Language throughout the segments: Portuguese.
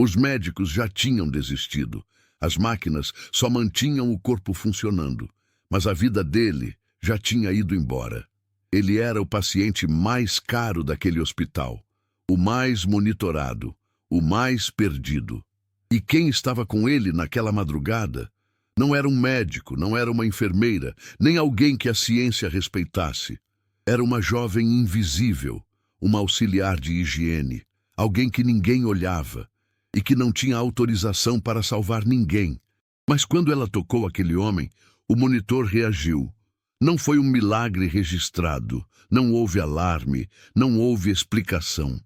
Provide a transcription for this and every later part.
Os médicos já tinham desistido. As máquinas só mantinham o corpo funcionando, mas a vida dele já tinha ido embora. Ele era o paciente mais caro daquele hospital, o mais monitorado, o mais perdido. E quem estava com ele naquela madrugada não era um médico, não era uma enfermeira, nem alguém que a ciência respeitasse. Era uma jovem invisível, uma auxiliar de higiene, alguém que ninguém olhava e que não tinha autorização para salvar ninguém. Mas quando ela tocou aquele homem, o monitor reagiu. Não foi um milagre registrado, não houve alarme, não houve explicação.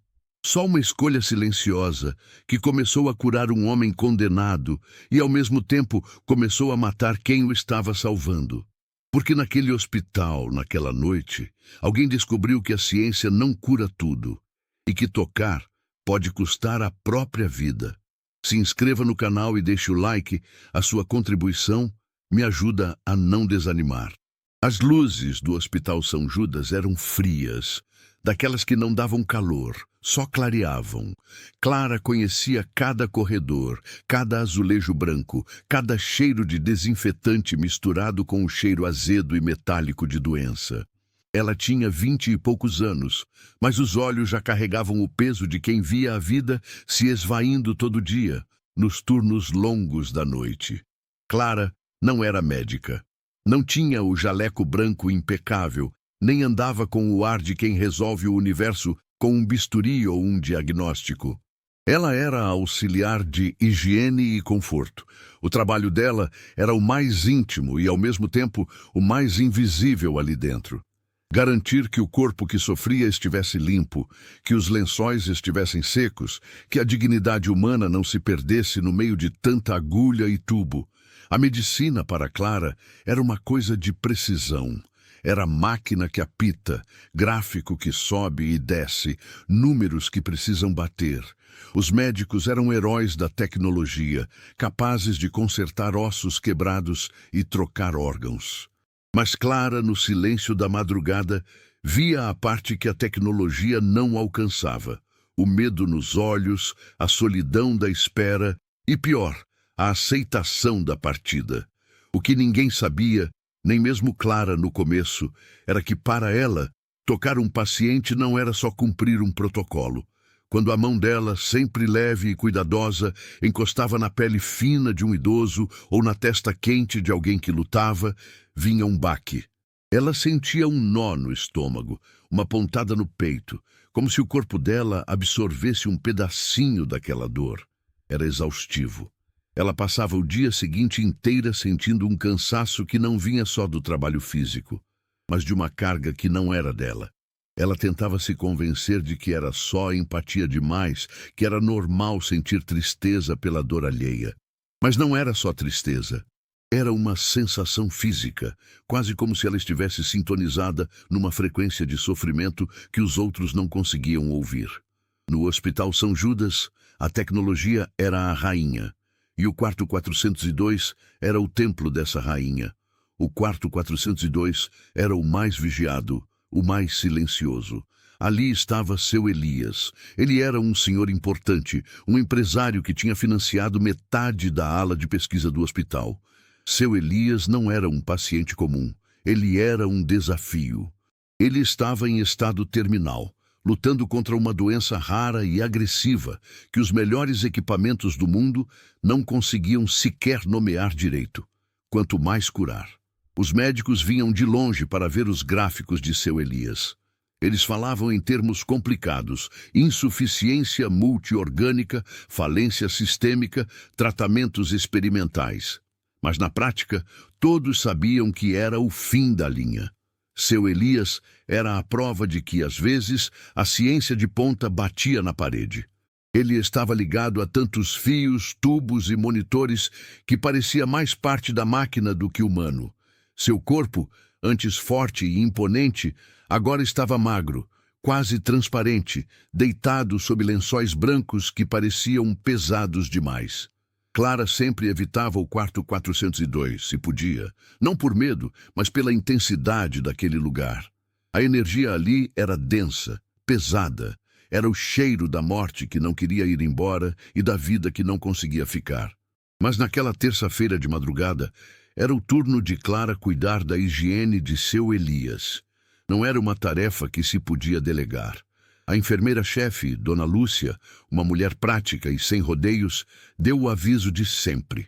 Só uma escolha silenciosa que começou a curar um homem condenado e, ao mesmo tempo, começou a matar quem o estava salvando. Porque naquele hospital, naquela noite, alguém descobriu que a ciência não cura tudo e que tocar pode custar a própria vida. Se inscreva no canal e deixe o like, a sua contribuição me ajuda a não desanimar. As luzes do Hospital São Judas eram frias, daquelas que não davam calor, só clareavam. Clara conhecia cada corredor, cada azulejo branco, cada cheiro de desinfetante misturado com o cheiro azedo e metálico de doença. Ela tinha 20 e poucos anos, mas os olhos já carregavam o peso de quem via a vida se esvaindo todo dia, nos turnos longos da noite. Clara não era médica. Não tinha o jaleco branco impecável, nem andava com o ar de quem resolve o universo com um bisturi ou um diagnóstico. Ela era a auxiliar de higiene e conforto. O trabalho dela era o mais íntimo e, ao mesmo tempo, o mais invisível ali dentro. Garantir que o corpo que sofria estivesse limpo, que os lençóis estivessem secos, que a dignidade humana não se perdesse no meio de tanta agulha e tubo. A medicina, para Clara, era uma coisa de precisão. Era máquina que apita, gráfico que sobe e desce, números que precisam bater. Os médicos eram heróis da tecnologia, capazes de consertar ossos quebrados e trocar órgãos. Mas Clara, no silêncio da madrugada, via a parte que a tecnologia não alcançava. O medo nos olhos, a solidão da espera e, pior, a aceitação da partida. O que ninguém sabia, nem mesmo Clara no começo, era que para ela, tocar um paciente não era só cumprir um protocolo. Quando a mão dela, sempre leve e cuidadosa, encostava na pele fina de um idoso ou na testa quente de alguém que lutava, vinha um baque. Ela sentia um nó no estômago, uma pontada no peito, como se o corpo dela absorvesse um pedacinho daquela dor. Era exaustivo. Ela passava o dia seguinte inteira sentindo um cansaço que não vinha só do trabalho físico, mas de uma carga que não era dela. Ela tentava se convencer de que era só empatia demais, que era normal sentir tristeza pela dor alheia. Mas não era só tristeza. Era uma sensação física, quase como se ela estivesse sintonizada numa frequência de sofrimento que os outros não conseguiam ouvir. No Hospital São Judas, a tecnologia era a rainha, e o quarto 402 era o templo dessa rainha. O quarto 402 era o mais vigiado, o mais silencioso. Ali estava seu Elias. Ele era um senhor importante, um empresário que tinha financiado metade da ala de pesquisa do hospital. Seu Elias não era um paciente comum. Ele era um desafio. Ele estava em estado terminal, lutando contra uma doença rara e agressiva que os melhores equipamentos do mundo não conseguiam sequer nomear direito, quanto mais curar. Os médicos vinham de longe para ver os gráficos de seu Elias. Eles falavam em termos complicados: insuficiência multiorgânica, falência sistêmica, tratamentos experimentais. Mas na prática, todos sabiam que era o fim da linha. Seu Elias era a prova de que, às vezes, a ciência de ponta batia na parede. Ele estava ligado a tantos fios, tubos e monitores que parecia mais parte da máquina do que humano. Seu corpo, antes forte e imponente, agora estava magro, quase transparente, deitado sob lençóis brancos que pareciam pesados demais. Clara sempre evitava o quarto 402, se podia, não por medo, mas pela intensidade daquele lugar. A energia ali era densa, pesada. Era o cheiro da morte que não queria ir embora e da vida que não conseguia ficar. Mas naquela terça-feira de madrugada, era o turno de Clara cuidar da higiene de seu Elias. Não era uma tarefa que se podia delegar. A enfermeira-chefe, Dona Lúcia, uma mulher prática e sem rodeios, deu o aviso de sempre.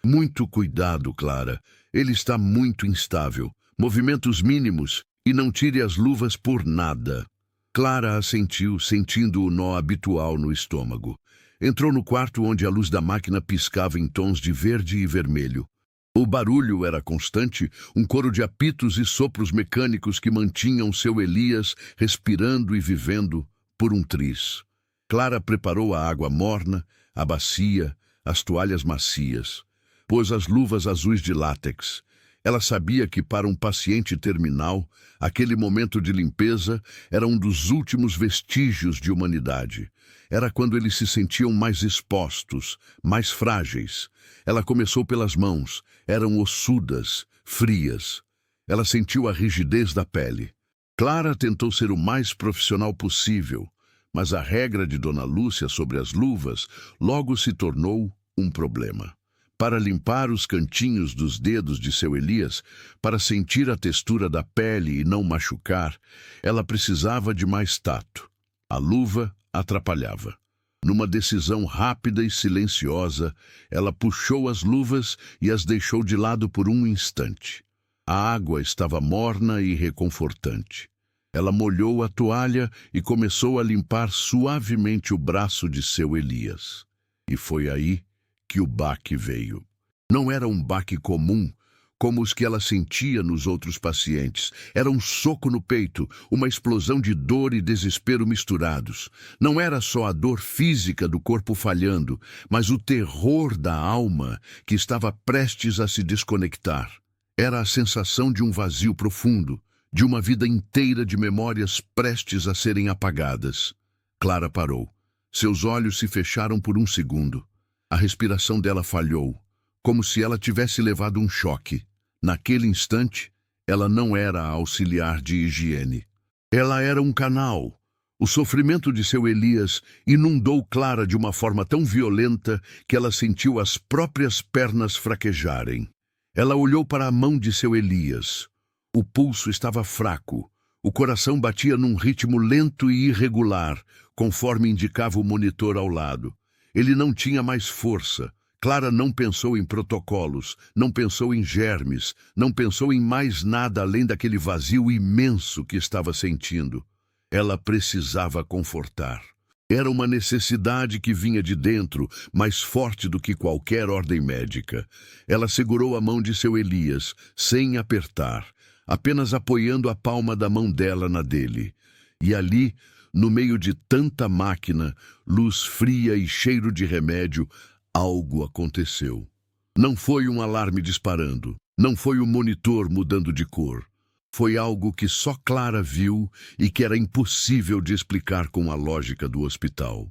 Muito cuidado, Clara. Ele está muito instável. Movimentos mínimos e não tire as luvas por nada. Clara assentiu, sentindo o nó habitual no estômago. Entrou no quarto onde a luz da máquina piscava em tons de verde e vermelho. O barulho era constante, um coro de apitos e sopros mecânicos que mantinham seu Elias respirando e vivendo por um triz. Clara preparou a água morna, a bacia, as toalhas macias. Pôs as luvas azuis de látex. Ela sabia que para um paciente terminal, aquele momento de limpeza era um dos últimos vestígios de humanidade. Era quando eles se sentiam mais expostos, mais frágeis. Ela começou pelas mãos, eram ossudas, frias. Ela sentiu a rigidez da pele. Clara tentou ser o mais profissional possível, mas a regra de Dona Lúcia sobre as luvas logo se tornou um problema. Para limpar os cantinhos dos dedos de seu Elias, para sentir a textura da pele e não machucar, ela precisava de mais tato. A luva atrapalhava. Numa decisão rápida e silenciosa, ela puxou as luvas e as deixou de lado por um instante. A água estava morna e reconfortante. Ela molhou a toalha e começou a limpar suavemente o braço de seu Elias. E foi aí que o baque veio. Não era um baque comum, como os que ela sentia nos outros pacientes. Era um soco no peito, uma explosão de dor e desespero misturados. Não era só a dor física do corpo falhando, mas o terror da alma que estava prestes a se desconectar. Era a sensação de um vazio profundo, de uma vida inteira de memórias prestes a serem apagadas. Clara parou. Seus olhos se fecharam por um segundo. A respiração dela falhou, como se ela tivesse levado um choque. Naquele instante, ela não era a auxiliar de higiene. Ela era um canal. O sofrimento de seu Elias inundou Clara de uma forma tão violenta que ela sentiu as próprias pernas fraquejarem. Ela olhou para a mão de seu Elias. O pulso estava fraco. O coração batia num ritmo lento e irregular, conforme indicava o monitor ao lado. Ele não tinha mais força. Clara não pensou em protocolos, não pensou em germes, não pensou em mais nada além daquele vazio imenso que estava sentindo. Ela precisava confortar. Era uma necessidade que vinha de dentro, mais forte do que qualquer ordem médica. Ela segurou a mão de seu Elias, sem apertar, apenas apoiando a palma da mão dela na dele. E ali, no meio de tanta máquina, luz fria e cheiro de remédio, algo aconteceu. Não foi um alarme disparando, não foi o monitor mudando de cor. Foi algo que só Clara viu e que era impossível de explicar com a lógica do hospital.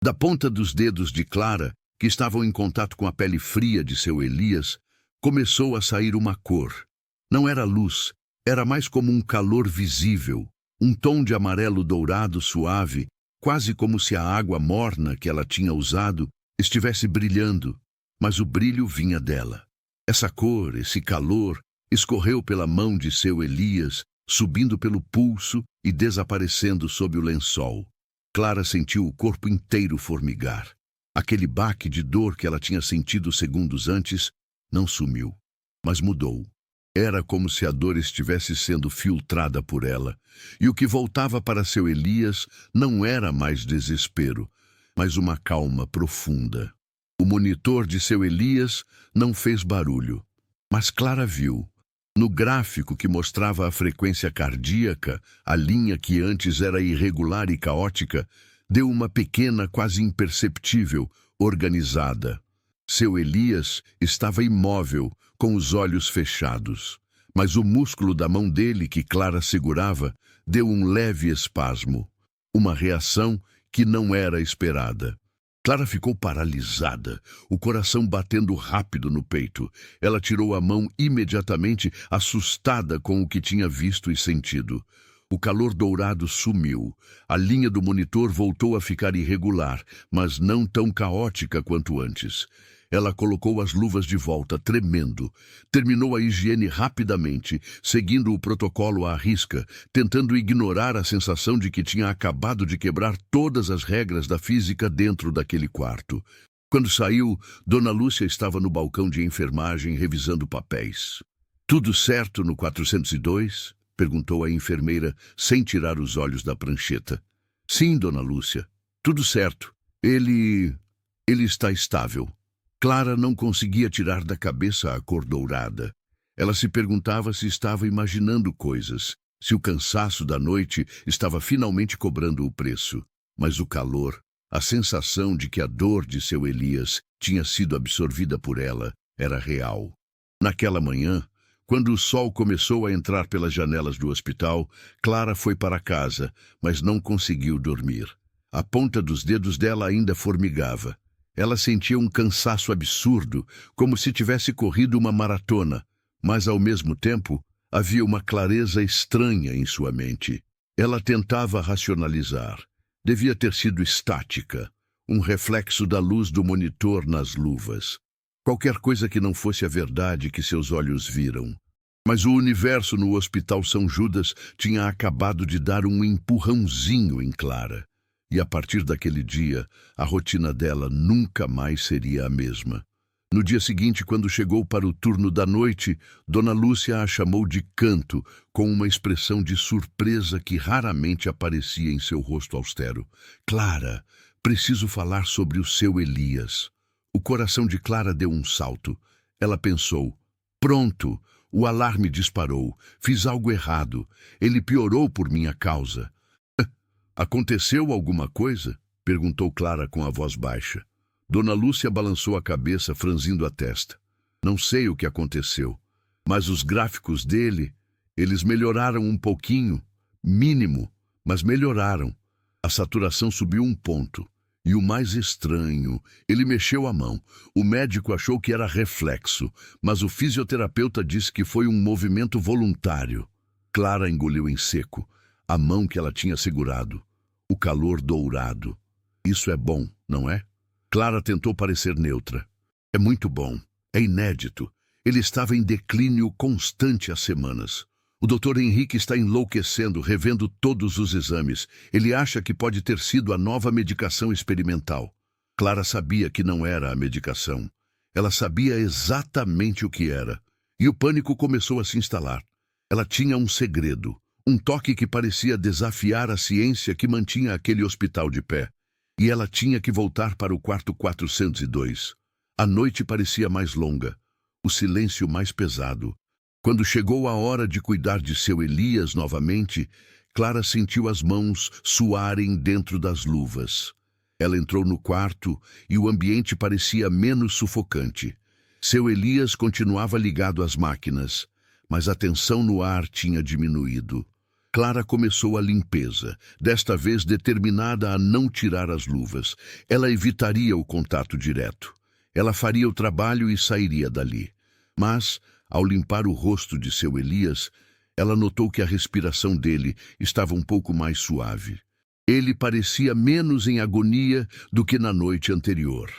Da ponta dos dedos de Clara, que estavam em contato com a pele fria de seu Elias, começou a sair uma cor. Não era luz, era mais como um calor visível, um tom de amarelo dourado suave, quase como se a água morna que ela tinha usado estivesse brilhando, mas o brilho vinha dela. Essa cor, esse calor, escorreu pela mão de seu Elias, subindo pelo pulso e desaparecendo sob o lençol. Clara sentiu o corpo inteiro formigar. Aquele baque de dor que ela tinha sentido segundos antes não sumiu, mas mudou. Era como se a dor estivesse sendo filtrada por ela, e o que voltava para seu Elias não era mais desespero, mas uma calma profunda. O monitor de seu Elias não fez barulho, mas Clara viu. No gráfico que mostrava a frequência cardíaca, a linha que antes era irregular e caótica, deu uma pequena, quase imperceptível, organizada. Seu Elias estava imóvel, com os olhos fechados, mas o músculo da mão dele, que Clara segurava, deu um leve espasmo, uma reação que não era esperada. Clara ficou paralisada, o coração batendo rápido no peito. Ela tirou a mão imediatamente, assustada com o que tinha visto e sentido. O calor dourado sumiu. A linha do monitor voltou a ficar irregular, mas não tão caótica quanto antes. Ela colocou as luvas de volta, tremendo. Terminou a higiene rapidamente, seguindo o protocolo à risca, tentando ignorar a sensação de que tinha acabado de quebrar todas as regras da física dentro daquele quarto. Quando saiu, Dona Lúcia estava no balcão de enfermagem revisando papéis. "Tudo certo no 402?" perguntou a enfermeira, sem tirar os olhos da prancheta. "Sim, Dona Lúcia. Tudo certo. Ele está estável." Clara não conseguia tirar da cabeça a cor dourada. Ela se perguntava se estava imaginando coisas, se o cansaço da noite estava finalmente cobrando o preço. Mas o calor, a sensação de que a dor de seu Elias tinha sido absorvida por ela, era real. Naquela manhã, quando o sol começou a entrar pelas janelas do hospital, Clara foi para casa, mas não conseguiu dormir. A ponta dos dedos dela ainda formigava. Ela sentia um cansaço absurdo, como se tivesse corrido uma maratona, mas ao mesmo tempo havia uma clareza estranha em sua mente. Ela tentava racionalizar. Devia ter sido estática, um reflexo da luz do monitor nas luvas. Qualquer coisa que não fosse a verdade que seus olhos viram. Mas o universo no Hospital São Judas tinha acabado de dar um empurrãozinho em Clara. E a partir daquele dia, a rotina dela nunca mais seria a mesma. No dia seguinte, quando chegou para o turno da noite, Dona Lúcia a chamou de canto, com uma expressão de surpresa que raramente aparecia em seu rosto austero. "Clara, preciso falar sobre o seu Elias." O coração de Clara deu um salto. Ela pensou: "Pronto, o alarme disparou. Fiz algo errado. Ele piorou por minha causa." "Aconteceu alguma coisa?" perguntou Clara com a voz baixa. Dona Lúcia balançou a cabeça, franzindo a testa. "Não sei o que aconteceu, mas os gráficos dele, eles melhoraram um pouquinho, mínimo, mas melhoraram. A saturação subiu 1 ponto. E o mais estranho, ele mexeu a mão. O médico achou que era reflexo, mas o fisioterapeuta disse que foi um movimento voluntário." Clara engoliu em seco a mão que ela tinha segurado. O calor dourado. "Isso é bom, não é?" Clara tentou parecer neutra. "É muito bom. É inédito. Ele estava em declínio constante há semanas. O Dr. Henrique está enlouquecendo, revendo todos os exames. Ele acha que pode ter sido a nova medicação experimental." Clara sabia que não era a medicação. Ela sabia exatamente o que era. E o pânico começou a se instalar. Ela tinha um segredo. Um toque que parecia desafiar a ciência que mantinha aquele hospital de pé. E ela tinha que voltar para o quarto 402. A noite parecia mais longa, o silêncio mais pesado. Quando chegou a hora de cuidar de seu Elias novamente, Clara sentiu as mãos suarem dentro das luvas. Ela entrou no quarto e o ambiente parecia menos sufocante. Seu Elias continuava ligado às máquinas, mas a tensão no ar tinha diminuído. Clara começou a limpeza, desta vez determinada a não tirar as luvas. Ela evitaria o contato direto. Ela faria o trabalho e sairia dali. Mas, ao limpar o rosto de seu Elias, ela notou que a respiração dele estava um pouco mais suave. Ele parecia menos em agonia do que na noite anterior.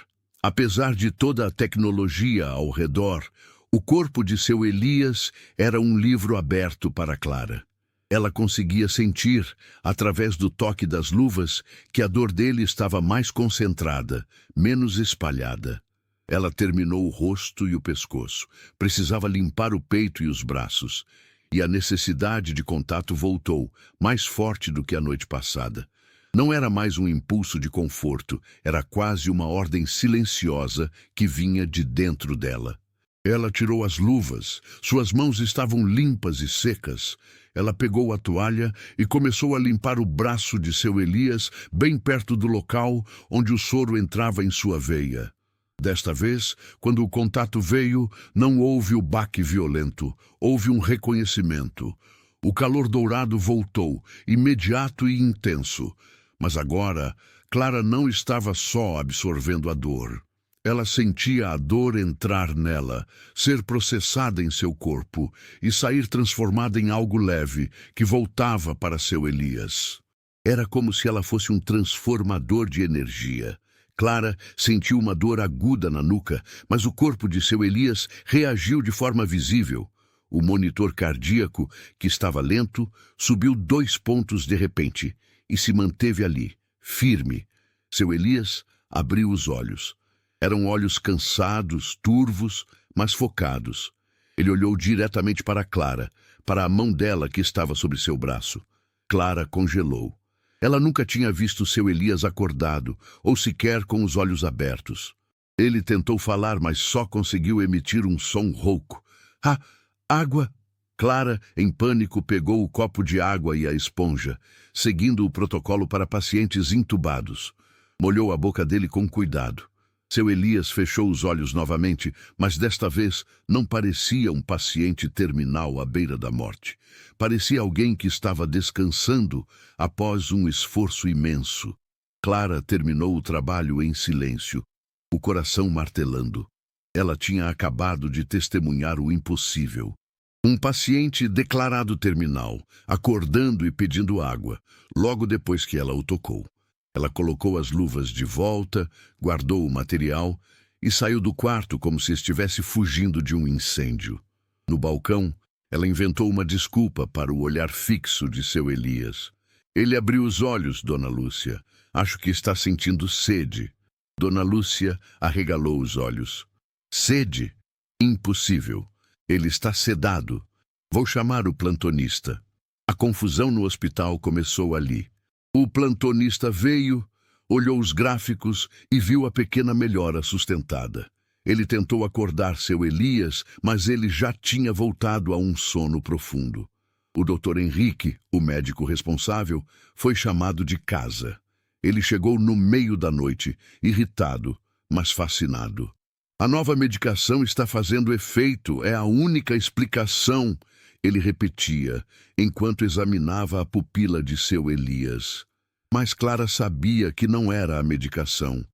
Apesar de toda a tecnologia ao redor, o corpo de seu Elias era um livro aberto para Clara. Ela conseguia sentir, através do toque das luvas, que a dor dele estava mais concentrada, menos espalhada. Ela terminou o rosto e o pescoço. Precisava limpar o peito e os braços. E a necessidade de contato voltou, mais forte do que a noite passada. Não era mais um impulso de conforto, era quase uma ordem silenciosa que vinha de dentro dela. Ela tirou as luvas. Suas mãos estavam limpas e secas. Ela pegou a toalha e começou a limpar o braço de seu Elias, bem perto do local onde o soro entrava em sua veia. Desta vez, quando o contato veio, não houve o baque violento, houve um reconhecimento. O calor dourado voltou, imediato e intenso. Mas agora, Clara não estava só absorvendo a dor. Ela sentia a dor entrar nela, ser processada em seu corpo e sair transformada em algo leve que voltava para seu Elias. Era como se ela fosse um transformador de energia. Clara sentiu uma dor aguda na nuca, mas o corpo de seu Elias reagiu de forma visível. O monitor cardíaco, que estava lento, subiu 2 pontos de repente e se manteve ali, firme. Seu Elias abriu os olhos. Eram olhos cansados, turvos, mas focados. Ele olhou diretamente para Clara, para a mão dela que estava sobre seu braço. Clara congelou. Ela nunca tinha visto seu Elias acordado, ou sequer com os olhos abertos. Ele tentou falar, mas só conseguiu emitir um som rouco. Ah, água! Clara, em pânico, pegou o copo de água e a esponja, seguindo o protocolo para pacientes intubados. Molhou a boca dele com cuidado. Seu Elias fechou os olhos novamente, mas desta vez não parecia um paciente terminal à beira da morte. Parecia alguém que estava descansando após um esforço imenso. Clara terminou o trabalho em silêncio, o coração martelando. Ela tinha acabado de testemunhar o impossível. Um paciente declarado terminal, acordando e pedindo água, logo depois que ela o tocou. Ela colocou as luvas de volta, guardou o material e saiu do quarto como se estivesse fugindo de um incêndio. No balcão, ela inventou uma desculpa para o olhar fixo de seu Elias. Ele abriu os olhos, Dona Lúcia. Acho que está sentindo sede. Dona Lúcia arregalou os olhos. Sede? Impossível. Ele está sedado. Vou chamar o plantonista. A confusão no hospital começou ali. O plantonista veio, olhou os gráficos e viu a pequena melhora sustentada. Ele tentou acordar seu Elias, mas ele já tinha voltado a um sono profundo. O Dr. Henrique, o médico responsável, foi chamado de casa. Ele chegou no meio da noite, irritado, mas fascinado. A nova medicação está fazendo efeito, é a única explicação, ele repetia, enquanto examinava a pupila de seu Elias. Mas Clara sabia que não era a medicação,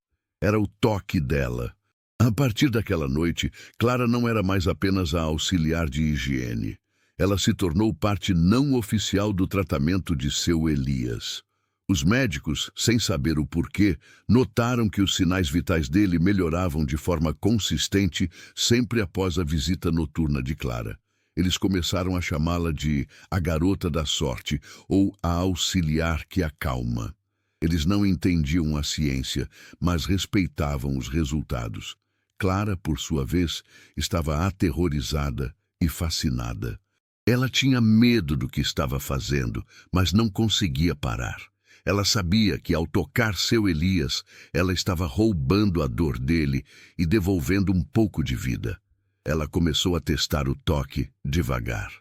era o toque dela. A partir daquela noite, Clara não era mais apenas a auxiliar de higiene. Ela se tornou parte não oficial do tratamento de seu Elias. Os médicos, sem saber o porquê, notaram que os sinais vitais dele melhoravam de forma consistente sempre após a visita noturna de Clara. Eles começaram a chamá-la de a garota da sorte ou a auxiliar que acalma. Eles não entendiam a ciência, mas respeitavam os resultados. Clara, por sua vez, estava aterrorizada e fascinada. Ela tinha medo do que estava fazendo, mas não conseguia parar. Ela sabia que, ao tocar seu Elias, ela estava roubando a dor dele e devolvendo um pouco de vida. Ela começou a testar o toque devagar.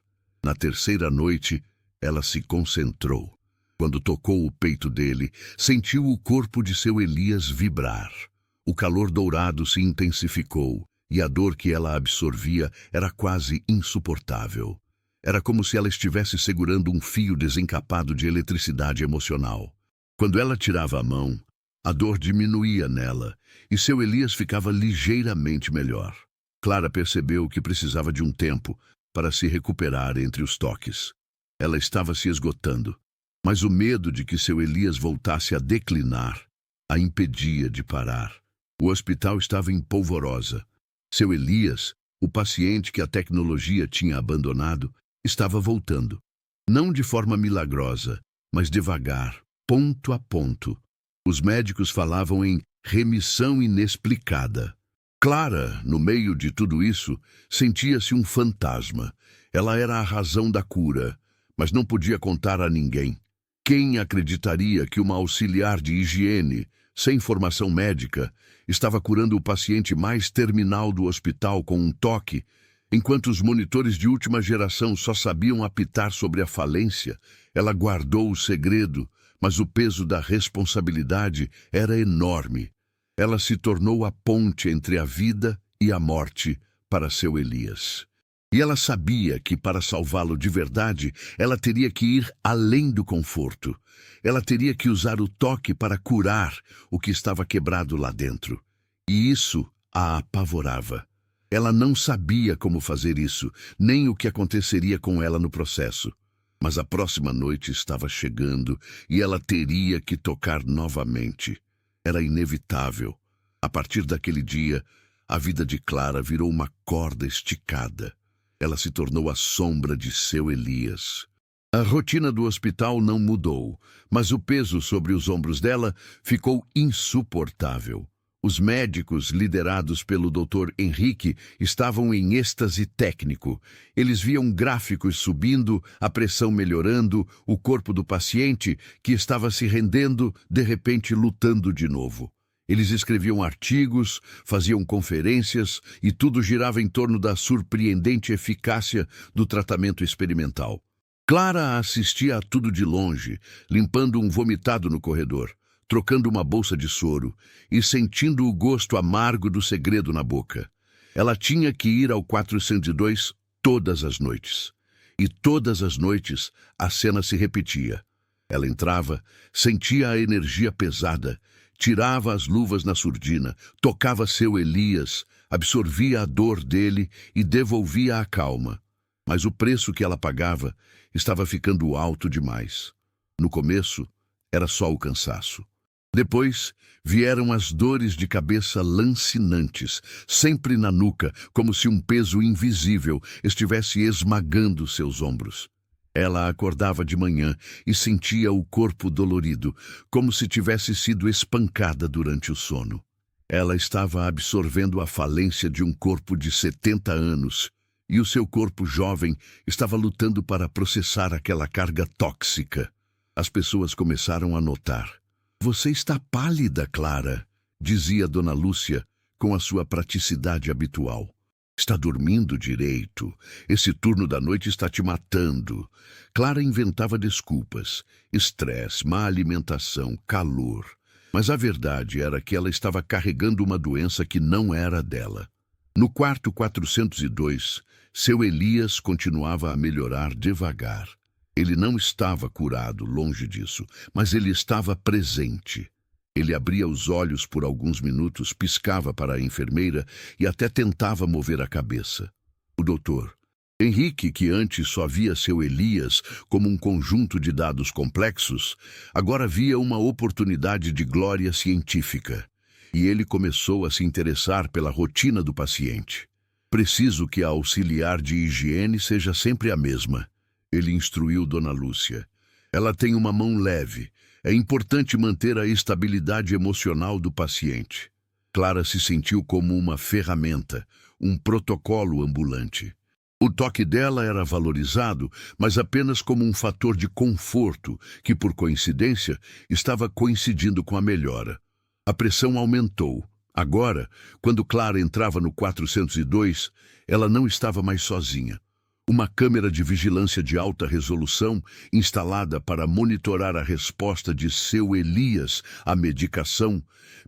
Na terceira noite, ela se concentrou. Quando tocou o peito dele, sentiu o corpo de seu Elias vibrar. O calor dourado se intensificou e a dor que ela absorvia era quase insuportável. Era como se ela estivesse segurando um fio desencapado de eletricidade emocional. Quando ela tirava a mão, a dor diminuía nela e seu Elias ficava ligeiramente melhor. Clara percebeu que precisava de um tempo para se recuperar entre os toques. Ela estava se esgotando, mas o medo de que seu Elias voltasse a declinar a impedia de parar. O hospital estava em polvorosa. Seu Elias, o paciente que a tecnologia tinha abandonado, estava voltando. Não de forma milagrosa, mas devagar, ponto a ponto. Os médicos falavam em remissão inexplicada. Clara, no meio de tudo isso, sentia-se um fantasma. Ela era a razão da cura, mas não podia contar a ninguém. Quem acreditaria que uma auxiliar de higiene, sem formação médica, estava curando o paciente mais terminal do hospital com um toque, enquanto os monitores de última geração só sabiam apitar sobre a falência? Ela guardou o segredo, mas o peso da responsabilidade era enorme. Ela se tornou a ponte entre a vida e a morte para seu Elias. E ela sabia que, para salvá-lo de verdade, ela teria que ir além do conforto. Ela teria que usar o toque para curar o que estava quebrado lá dentro. E isso a apavorava. Ela não sabia como fazer isso, nem o que aconteceria com ela no processo. Mas a próxima noite estava chegando e ela teria que tocar novamente. Era inevitável. A partir daquele dia, a vida de Clara virou uma corda esticada. Ela se tornou a sombra de seu Elias. A rotina do hospital não mudou, mas o peso sobre os ombros dela ficou insuportável. Os médicos, liderados pelo Dr. Henrique, estavam em êxtase técnico. Eles viam gráficos subindo, a pressão melhorando, o corpo do paciente, que estava se rendendo, de repente lutando de novo. Eles escreviam artigos, faziam conferências e tudo girava em torno da surpreendente eficácia do tratamento experimental. Clara assistia a tudo de longe, limpando um vomitado no corredor, trocando uma bolsa de soro e sentindo o gosto amargo do segredo na boca. Ela tinha que ir ao 402 todas as noites. E todas as noites a cena se repetia. Ela entrava, sentia a energia pesada, tirava as luvas na surdina, tocava seu Elias, absorvia a dor dele e devolvia a calma. Mas o preço que ela pagava estava ficando alto demais. No começo, era só o cansaço. Depois, vieram as dores de cabeça lancinantes, sempre na nuca, como se um peso invisível estivesse esmagando seus ombros. Ela acordava de manhã e sentia o corpo dolorido, como se tivesse sido espancada durante o sono. Ela estava absorvendo a falência de um corpo de 70 anos, e o seu corpo jovem estava lutando para processar aquela carga tóxica. As pessoas começaram a notar. "Você está pálida, Clara", dizia Dona Lúcia, com a sua praticidade habitual. "Está dormindo direito. Esse turno da noite está te matando." Clara inventava desculpas. Estresse, má alimentação, calor. Mas a verdade era que ela estava carregando uma doença que não era dela. No quarto 402, seu Elias continuava a melhorar devagar. Ele não estava curado, longe disso, mas ele estava presente. Ele abria os olhos por alguns minutos, piscava para a enfermeira e até tentava mover a cabeça. O doutor Henrique, que antes só via seu Elias como um conjunto de dados complexos, agora via uma oportunidade de glória científica. E ele começou a se interessar pela rotina do paciente. "Preciso que a auxiliar de higiene seja sempre a mesma", ele instruiu Dona Lúcia. "Ela tem uma mão leve. É importante manter a estabilidade emocional do paciente." Clara se sentiu como uma ferramenta, um protocolo ambulante. O toque dela era valorizado, mas apenas como um fator de conforto que, por coincidência, estava coincidindo com a melhora. A pressão aumentou. Agora, quando Clara entrava no 402, ela não estava mais sozinha. Uma câmera de vigilância de alta resolução, instalada para monitorar a resposta de seu Elias à medicação,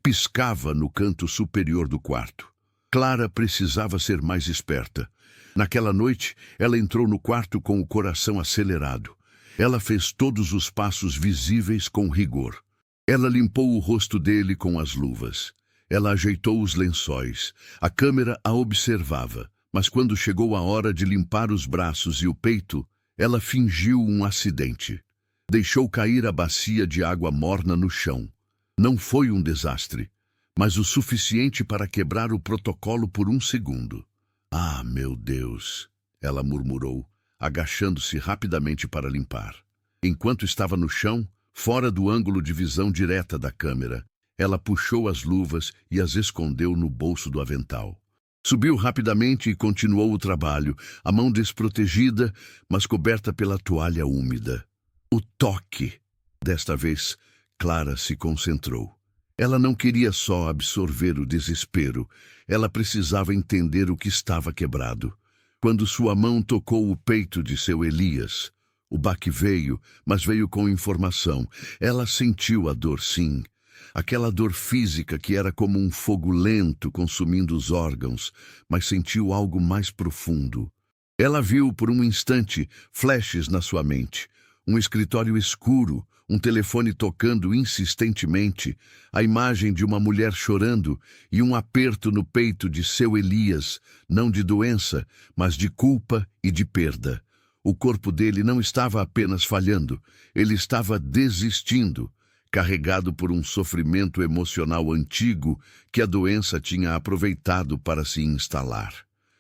piscava no canto superior do quarto. Clara precisava ser mais esperta. Naquela noite, ela entrou no quarto com o coração acelerado. Ela fez todos os passos visíveis com rigor. Ela limpou o rosto dele com as luvas. Ela ajeitou os lençóis. A câmera a observava. Mas quando chegou a hora de limpar os braços e o peito, ela fingiu um acidente. Deixou cair a bacia de água morna no chão. Não foi um desastre, mas o suficiente para quebrar o protocolo por um segundo. "Ah, meu Deus", ela murmurou, agachando-se rapidamente para limpar. Enquanto estava no chão, fora do ângulo de visão direta da câmera, ela puxou as luvas e as escondeu no bolso do avental. Subiu rapidamente e continuou o trabalho, a mão desprotegida, mas coberta pela toalha úmida. O toque. Desta vez, Clara se concentrou. Ela não queria só absorver o desespero, ela precisava entender o que estava quebrado. Quando sua mão tocou o peito de seu Elias, o baque veio, mas veio com informação. Ela sentiu a dor, sim. Aquela dor física que era como um fogo lento consumindo os órgãos, mas sentiu algo mais profundo. Ela viu por um instante flashes na sua mente. Um escritório escuro, um telefone tocando insistentemente, a imagem de uma mulher chorando e um aperto no peito de seu Elias, não de doença, mas de culpa e de perda. O corpo dele não estava apenas falhando, ele estava desistindo, carregado por um sofrimento emocional antigo que a doença tinha aproveitado para se instalar.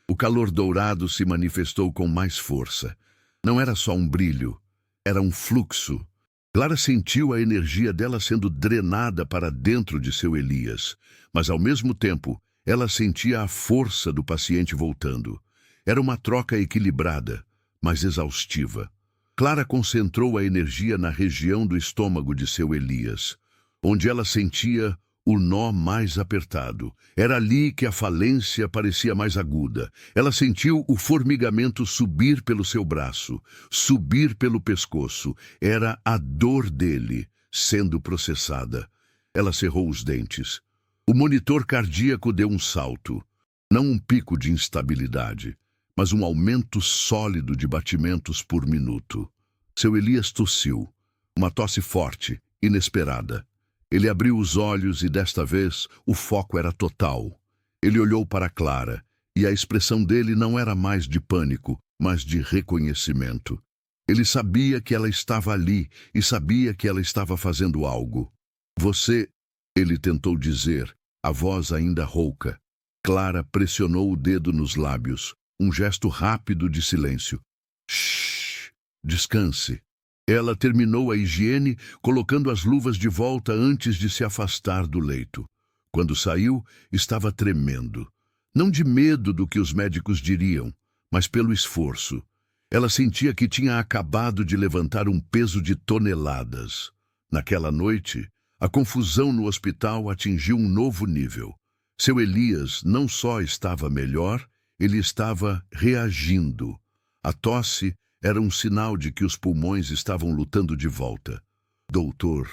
O calor dourado se manifestou com mais força. Não era só um brilho, era um fluxo. Clara sentiu a energia dela sendo drenada para dentro de seu Elias, mas ao mesmo tempo, ela sentia a força do paciente voltando. Era uma troca equilibrada, mas exaustiva. Clara concentrou a energia na região do estômago de seu Elias, onde ela sentia o nó mais apertado. Era ali que a falência parecia mais aguda. Ela sentiu o formigamento subir pelo seu braço, subir pelo pescoço. Era a dor dele sendo processada. Ela cerrou os dentes. O monitor cardíaco deu um salto. Não um pico de instabilidade, mas um aumento sólido de batimentos por minuto. Seu Elias tossiu. Uma tosse forte, inesperada. Ele abriu os olhos e, desta vez, o foco era total. Ele olhou para Clara, e a expressão dele não era mais de pânico, mas de reconhecimento. Ele sabia que ela estava ali e sabia que ela estava fazendo algo. Você, ele tentou dizer, a voz ainda rouca. Clara pressionou o dedo nos lábios, um gesto rápido de silêncio. Shhh, descanse. Ela terminou a higiene, colocando as luvas de volta antes de se afastar do leito. Quando saiu, estava tremendo. Não de medo do que os médicos diriam, mas pelo esforço. Ela sentia que tinha acabado de levantar um peso de toneladas. Naquela noite, a confusão no hospital atingiu um novo nível. Seu Elias não só estava melhor, ele estava reagindo. A tosse era um sinal de que os pulmões estavam lutando de volta. Doutor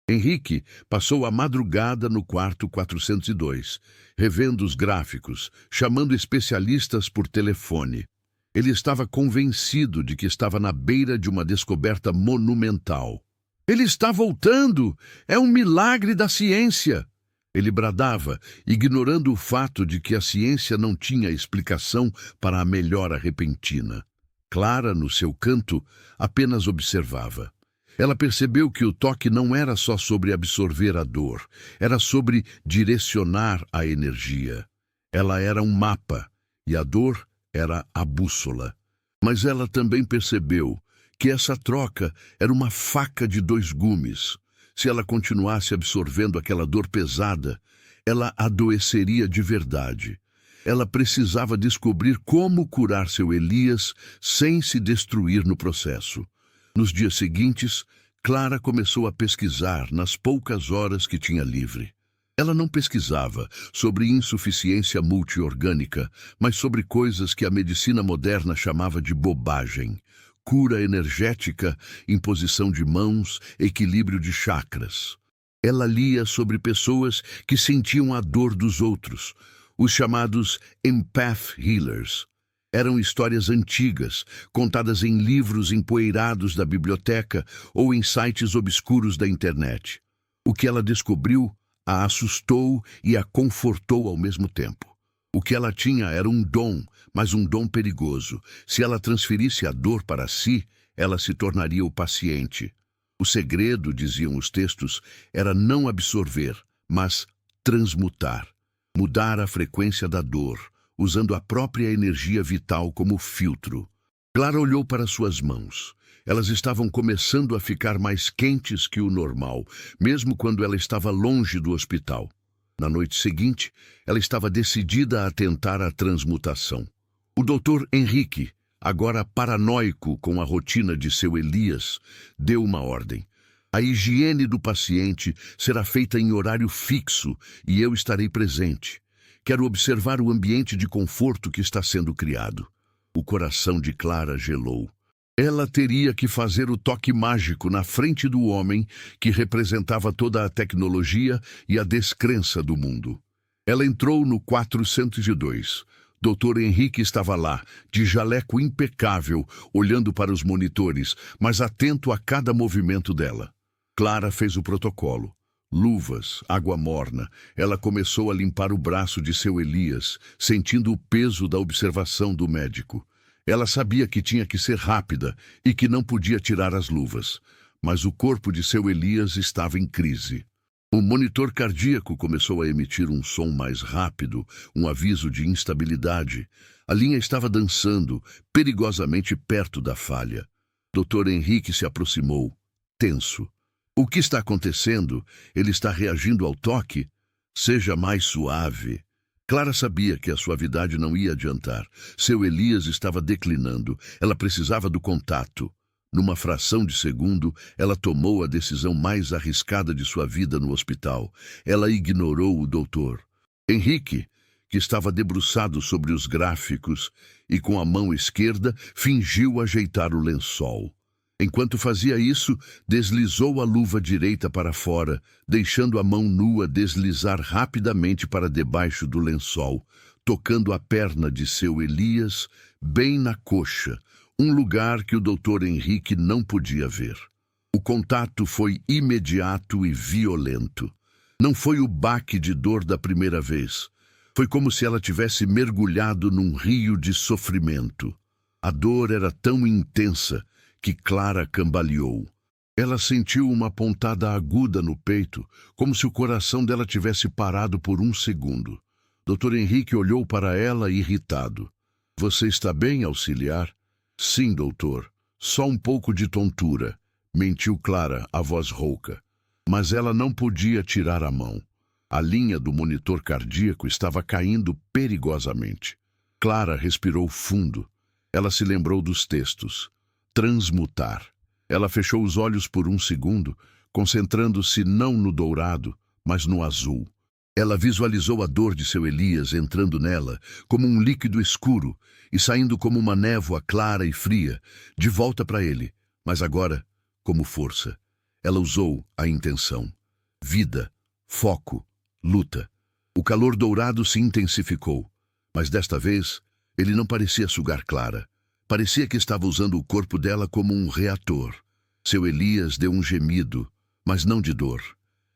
Henrique passou a madrugada no quarto 402, revendo os gráficos, chamando especialistas por telefone. Ele estava convencido de que estava na beira de uma descoberta monumental. Ele está voltando! É um milagre da ciência! Ele bradava, ignorando o fato de que a ciência não tinha explicação para a melhora repentina. Clara, no seu canto, apenas observava. Ela percebeu que o toque não era só sobre absorver a dor, era sobre direcionar a energia. Ela era um mapa, e a dor era a bússola. Mas ela também percebeu que essa troca era uma faca de dois gumes. Se ela continuasse absorvendo aquela dor pesada, ela adoeceria de verdade. Ela precisava descobrir como curar seu Elias sem se destruir no processo. Nos dias seguintes, Clara começou a pesquisar nas poucas horas que tinha livre. Ela não pesquisava sobre insuficiência multiorgânica, mas sobre coisas que a medicina moderna chamava de bobagem. Cura energética, imposição de mãos, equilíbrio de chakras. Ela lia sobre pessoas que sentiam a dor dos outros, os chamados Empath Healers. Eram histórias antigas, contadas em livros empoeirados da biblioteca ou em sites obscuros da internet. O que ela descobriu a assustou e a confortou ao mesmo tempo. O que ela tinha era um dom, mas um dom perigoso. Se ela transferisse a dor para si, ela se tornaria o paciente. O segredo, diziam os textos, era não absorver, mas transmutar. Mudar a frequência da dor, usando a própria energia vital como filtro. Clara olhou para suas mãos. Elas estavam começando a ficar mais quentes que o normal, mesmo quando ela estava longe do hospital. Na noite seguinte, ela estava decidida a tentar a transmutação. O doutor Henrique, agora paranoico com a rotina de seu Elias, deu uma ordem. A higiene do paciente será feita em horário fixo e eu estarei presente. Quero observar o ambiente de conforto que está sendo criado. O coração de Clara gelou. Ela teria que fazer o toque mágico na frente do homem que representava toda a tecnologia e a descrença do mundo. Ela entrou no 402. Dr. Henrique estava lá, de jaleco impecável, olhando para os monitores, mas atento a cada movimento dela. Clara fez o protocolo. Luvas, água morna. Ela começou a limpar o braço de seu Elias, sentindo o peso da observação do médico. Ela sabia que tinha que ser rápida e que não podia tirar as luvas. Mas o corpo de seu Elias estava em crise. O monitor cardíaco começou a emitir um som mais rápido, um aviso de instabilidade. A linha estava dançando, perigosamente perto da falha. Dr. Henrique se aproximou, tenso. O que está acontecendo? Ele está reagindo ao toque? Seja mais suave. Clara sabia que a suavidade não ia adiantar. Seu Elias estava declinando. Ela precisava do contato. Numa fração de segundo, ela tomou a decisão mais arriscada de sua vida no hospital. Ela ignorou o doutor. Henrique, que estava debruçado sobre os gráficos e com a mão esquerda, fingiu ajeitar o lençol. Enquanto fazia isso, deslizou a luva direita para fora, deixando a mão nua deslizar rapidamente para debaixo do lençol, tocando a perna de seu Elias bem na coxa, um lugar que o Dr. Henrique não podia ver. O contato foi imediato e violento. Não foi o baque de dor da primeira vez. Foi como se ela tivesse mergulhado num rio de sofrimento. A dor era tão intensa que Clara cambaleou. Ela sentiu uma pontada aguda no peito, como se o coração dela tivesse parado por um segundo. Dr. Henrique olhou para ela irritado. Você está bem, auxiliar? Sim, doutor. Só um pouco de tontura, mentiu Clara, a voz rouca. Mas ela não podia tirar a mão. A linha do monitor cardíaco estava caindo perigosamente. Clara respirou fundo. Ela se lembrou dos textos. Transmutar. Ela fechou os olhos por um segundo, concentrando-se não no dourado, mas no azul. Ela visualizou a dor de seu Elias entrando nela, como um líquido escuro, e saindo como uma névoa clara e fria, de volta para ele, mas agora, como força. Ela usou a intenção. Vida, foco, luta. O calor dourado se intensificou, mas desta vez, ele não parecia sugar Clara. Parecia que estava usando o corpo dela como um reator. Seu Elias deu um gemido, mas não de dor.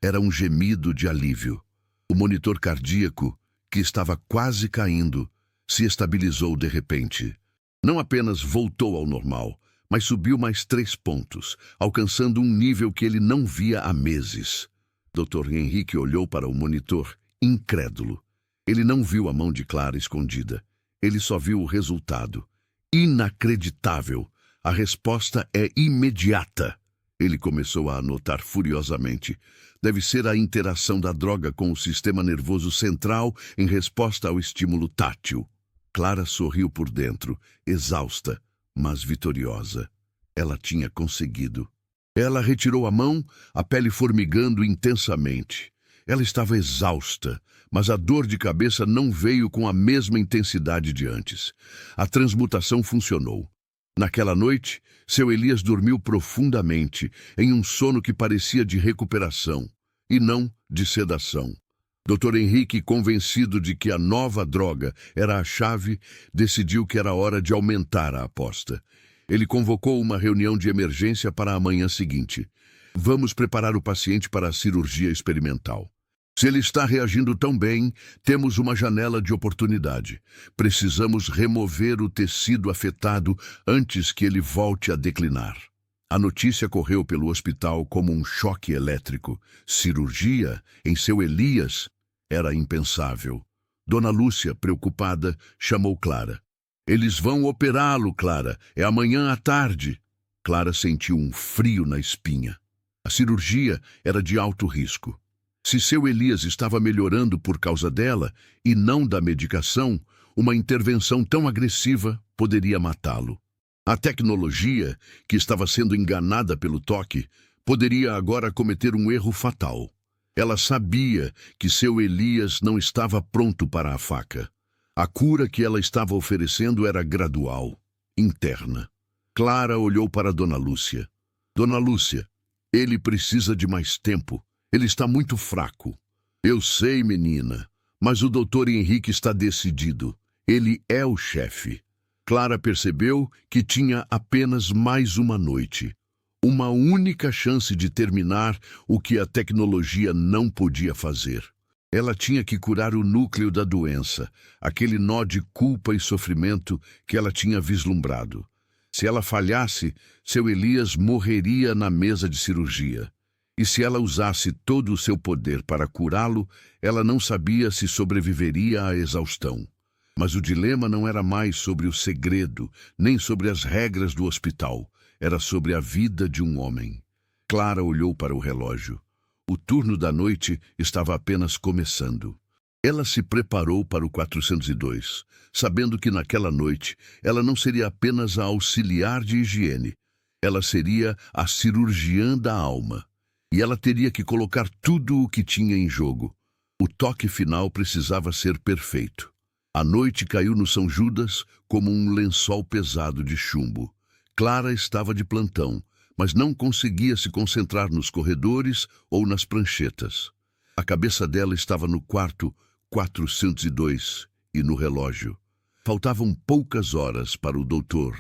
Era um gemido de alívio. O monitor cardíaco, que estava quase caindo, se estabilizou de repente. Não apenas voltou ao normal, mas subiu mais 3 pontos, alcançando um nível que ele não via há meses. Dr. Henrique olhou para o monitor, incrédulo. Ele não viu a mão de Clara escondida. Ele só viu o resultado. Inacreditável. A resposta é imediata. Ele começou a anotar furiosamente. Deve ser a interação da droga com o sistema nervoso central em resposta ao estímulo tátil. Clara sorriu por dentro, exausta, mas vitoriosa. Ela tinha conseguido. Ela retirou a mão, a pele formigando intensamente. Ela estava exausta, mas a dor de cabeça não veio com a mesma intensidade de antes. A transmutação funcionou. Naquela noite, seu Elias dormiu profundamente, em um sono que parecia de recuperação, e não de sedação. Dr. Henrique, convencido de que a nova droga era a chave, decidiu que era hora de aumentar a aposta. Ele convocou uma reunião de emergência para a manhã seguinte. Vamos preparar o paciente para a cirurgia experimental. Se ele está reagindo tão bem, temos uma janela de oportunidade. Precisamos remover o tecido afetado antes que ele volte a declinar. A notícia correu pelo hospital como um choque elétrico. Cirurgia em seu Elias era impensável. Dona Lúcia, preocupada, chamou Clara. Eles vão operá-lo, Clara. É amanhã à tarde. Clara sentiu um frio na espinha. A cirurgia era de alto risco. Se seu Elias estava melhorando por causa dela e não da medicação, uma intervenção tão agressiva poderia matá-lo. A tecnologia, que estava sendo enganada pelo toque, poderia agora cometer um erro fatal. Ela sabia que seu Elias não estava pronto para a faca. A cura que ela estava oferecendo era gradual, interna. Clara olhou para Dona Lúcia. Dona Lúcia, ele precisa de mais tempo. Ele está muito fraco. Eu sei, menina, mas o Dr. Henrique está decidido. Ele é o chefe. Clara percebeu que tinha apenas mais uma noite. Uma única chance de terminar o que a tecnologia não podia fazer. Ela tinha que curar o núcleo da doença, aquele nó de culpa e sofrimento que ela tinha vislumbrado. Se ela falhasse, seu Elias morreria na mesa de cirurgia. E se ela usasse todo o seu poder para curá-lo, ela não sabia se sobreviveria à exaustão. Mas o dilema não era mais sobre o segredo, nem sobre as regras do hospital. Era sobre a vida de um homem. Clara olhou para o relógio. O turno da noite estava apenas começando. Ela se preparou para o 402, sabendo que naquela noite ela não seria apenas a auxiliar de higiene. Ela seria a cirurgiã da alma. E ela teria que colocar tudo o que tinha em jogo. O toque final precisava ser perfeito. A noite caiu no São Judas como um lençol pesado de chumbo. Clara estava de plantão, mas não conseguia se concentrar nos corredores ou nas pranchetas. A cabeça dela estava no quarto 402 e no relógio. Faltavam poucas horas para o doutor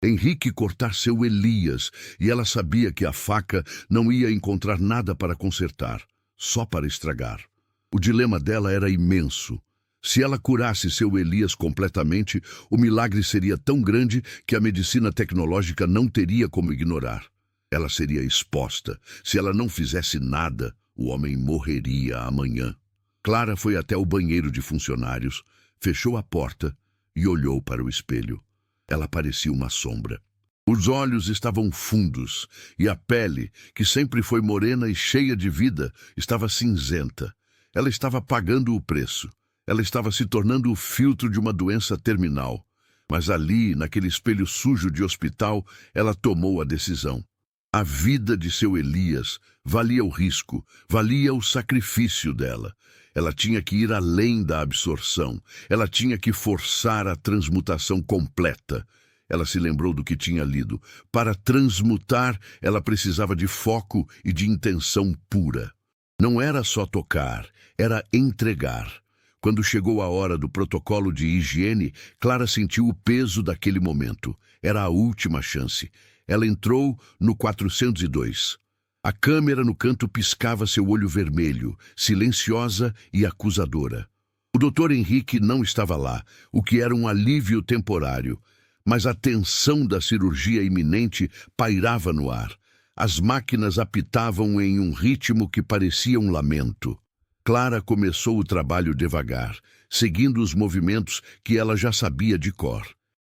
Henrique cortar seu Elias, e ela sabia que a faca não ia encontrar nada para consertar, só para estragar. O dilema dela era imenso. Se ela curasse seu Elias completamente, o milagre seria tão grande que a medicina tecnológica não teria como ignorar. Ela seria exposta. Se ela não fizesse nada, o homem morreria amanhã. Clara foi até o banheiro de funcionários, fechou a porta e olhou para o espelho. Ela parecia uma sombra. Os olhos estavam fundos e a pele, que sempre foi morena e cheia de vida, estava cinzenta. Ela estava pagando o preço. Ela estava se tornando o filtro de uma doença terminal. Mas ali, naquele espelho sujo de hospital, ela tomou a decisão. A vida de seu Elias valia o risco, valia o sacrifício dela. Ela tinha que ir além da absorção. Ela tinha que forçar a transmutação completa. Ela se lembrou do que tinha lido. Para transmutar, ela precisava de foco e de intenção pura. Não era só tocar, era entregar. Quando chegou a hora do protocolo de higiene, Clara sentiu o peso daquele momento. Era a última chance. Ela entrou no 402. A câmera no canto piscava seu olho vermelho, silenciosa e acusadora. O Dr. Henrique não estava lá, o que era um alívio temporário, mas a tensão da cirurgia iminente pairava no ar. As máquinas apitavam em um ritmo que parecia um lamento. Clara começou o trabalho devagar, seguindo os movimentos que ela já sabia de cor.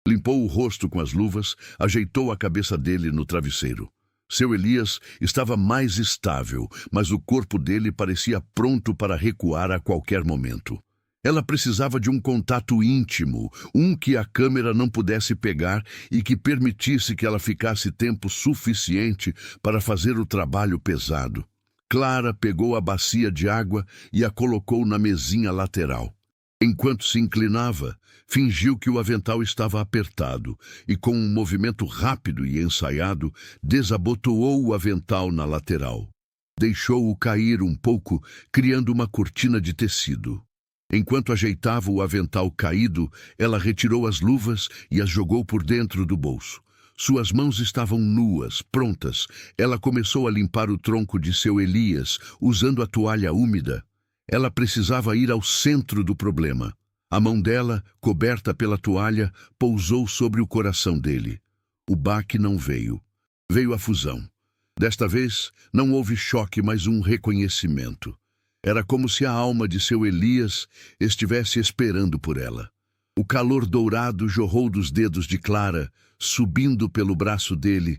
Limpou o rosto com as luvas, ajeitou a cabeça dele no travesseiro. Seu Elias estava mais estável, mas o corpo dele parecia pronto para recuar a qualquer momento. Ela precisava de um contato íntimo, um que a câmera não pudesse pegar e que permitisse que ela ficasse tempo suficiente para fazer o trabalho pesado. Clara pegou a bacia de água e a colocou na mesinha lateral. Enquanto se inclinava, fingiu que o avental estava apertado e, com um movimento rápido e ensaiado, desabotoou o avental na lateral. Deixou-o cair um pouco, criando uma cortina de tecido. Enquanto ajeitava o avental caído, ela retirou as luvas e as jogou por dentro do bolso. Suas mãos estavam nuas, prontas. Ela começou a limpar o tronco de seu Elias, usando a toalha úmida. Ela precisava ir ao centro do problema. A mão dela, coberta pela toalha, pousou sobre o coração dele. O baque não veio. Veio a fusão. Desta vez, não houve choque, mas um reconhecimento. Era como se a alma de seu Elias estivesse esperando por ela. O calor dourado jorrou dos dedos de Clara, subindo pelo braço dele,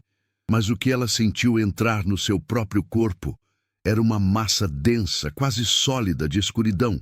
mas o que ela sentiu entrar no seu próprio corpo era uma massa densa, quase sólida de escuridão.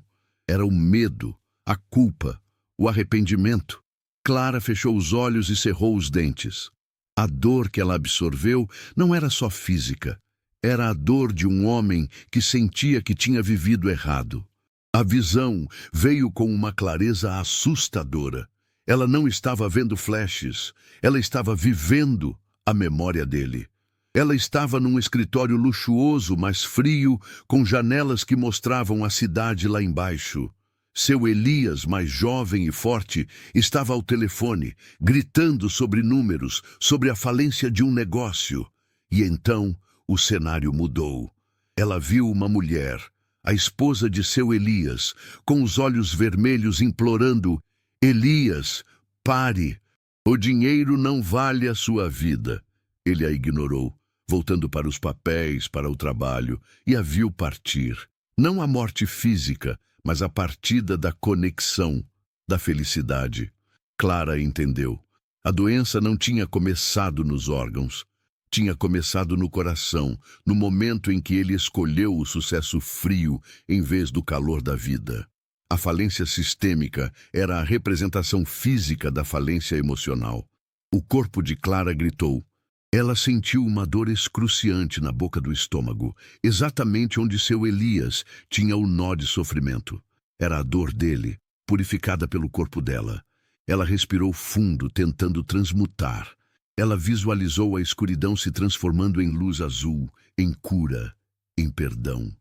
Era o medo, a culpa, o arrependimento. Clara fechou os olhos e cerrou os dentes. A dor que ela absorveu não era só física. Era a dor de um homem que sentia que tinha vivido errado. A visão veio com uma clareza assustadora. Ela não estava vendo flashes, ela estava vivendo a memória dele. Ela estava num escritório luxuoso, mas frio, com janelas que mostravam a cidade lá embaixo. Seu Elias, mais jovem e forte, estava ao telefone, gritando sobre números, sobre a falência de um negócio. E então o cenário mudou. Ela viu uma mulher, a esposa de seu Elias, com os olhos vermelhos implorando: Elias, pare! O dinheiro não vale a sua vida. Ele a ignorou, voltando para os papéis, para o trabalho, e a viu partir. Não a morte física, mas a partida da conexão, da felicidade. Clara entendeu. A doença não tinha começado nos órgãos. Tinha começado no coração, no momento em que ele escolheu o sucesso frio em vez do calor da vida. A falência sistêmica era a representação física da falência emocional. O corpo de Clara gritou. Ela sentiu uma dor excruciante na boca do estômago, exatamente onde seu Elias tinha o nó de sofrimento. Era a dor dele, purificada pelo corpo dela. Ela respirou fundo, tentando transmutar. Ela visualizou a escuridão se transformando em luz azul, em cura, em perdão.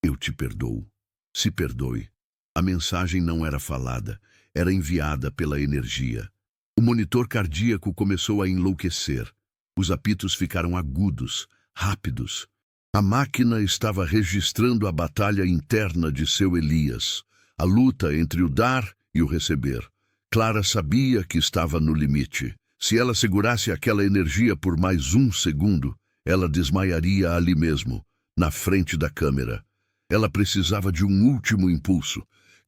Eu te perdoo. Se perdoe. A mensagem não era falada, era enviada pela energia. O monitor cardíaco começou a enlouquecer. Os apitos ficaram agudos, rápidos. A máquina estava registrando a batalha interna de seu Elias, a luta entre o dar e o receber. Clara sabia que estava no limite. Se ela segurasse aquela energia por mais um segundo, ela desmaiaria ali mesmo, na frente da câmera. Ela precisava de um último impulso.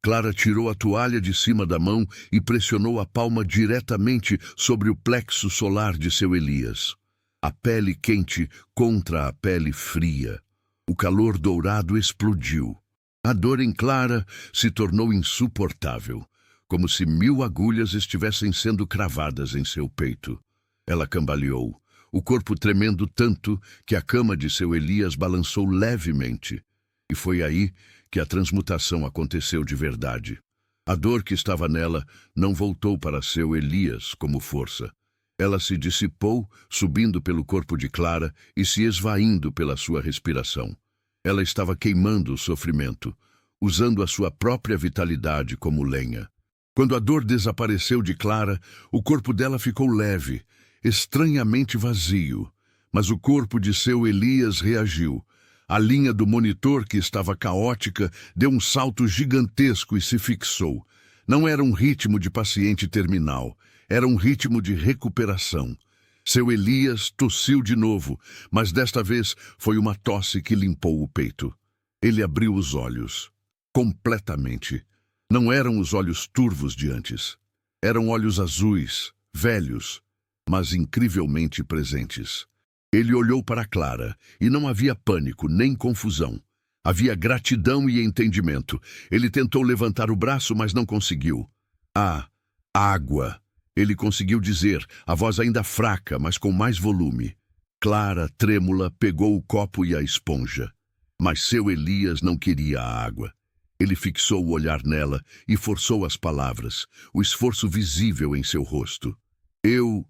Clara tirou a toalha de cima da mão e pressionou a palma diretamente sobre o plexo solar de seu Elias. A pele quente contra a pele fria. O calor dourado explodiu. A dor em Clara se tornou insuportável, como se 1000 agulhas estivessem sendo cravadas em seu peito. Ela cambaleou, o corpo tremendo tanto que a cama de seu Elias balançou levemente. E foi aí que a transmutação aconteceu de verdade. A dor que estava nela não voltou para seu Elias como força. Ela se dissipou, subindo pelo corpo de Clara e se esvaindo pela sua respiração. Ela estava queimando o sofrimento, usando a sua própria vitalidade como lenha. Quando a dor desapareceu de Clara, o corpo dela ficou leve, estranhamente vazio. Mas o corpo de seu Elias reagiu. A linha do monitor, que estava caótica, deu um salto gigantesco e se fixou. Não era um ritmo de paciente terminal, era um ritmo de recuperação. Seu Elias tossiu de novo, mas desta vez foi uma tosse que limpou o peito. Ele abriu os olhos. Completamente. Não eram os olhos turvos de antes. Eram olhos azuis, velhos, mas incrivelmente presentes. Ele olhou para Clara, e não havia pânico nem confusão. Havia gratidão e entendimento. Ele tentou levantar o braço, mas não conseguiu. Ah, água! Ele conseguiu dizer, a voz ainda fraca, mas com mais volume. Clara, trêmula, pegou o copo e a esponja. Mas seu Elias não queria a água. Ele fixou o olhar nela e forçou as palavras, o esforço visível em seu rosto. Eu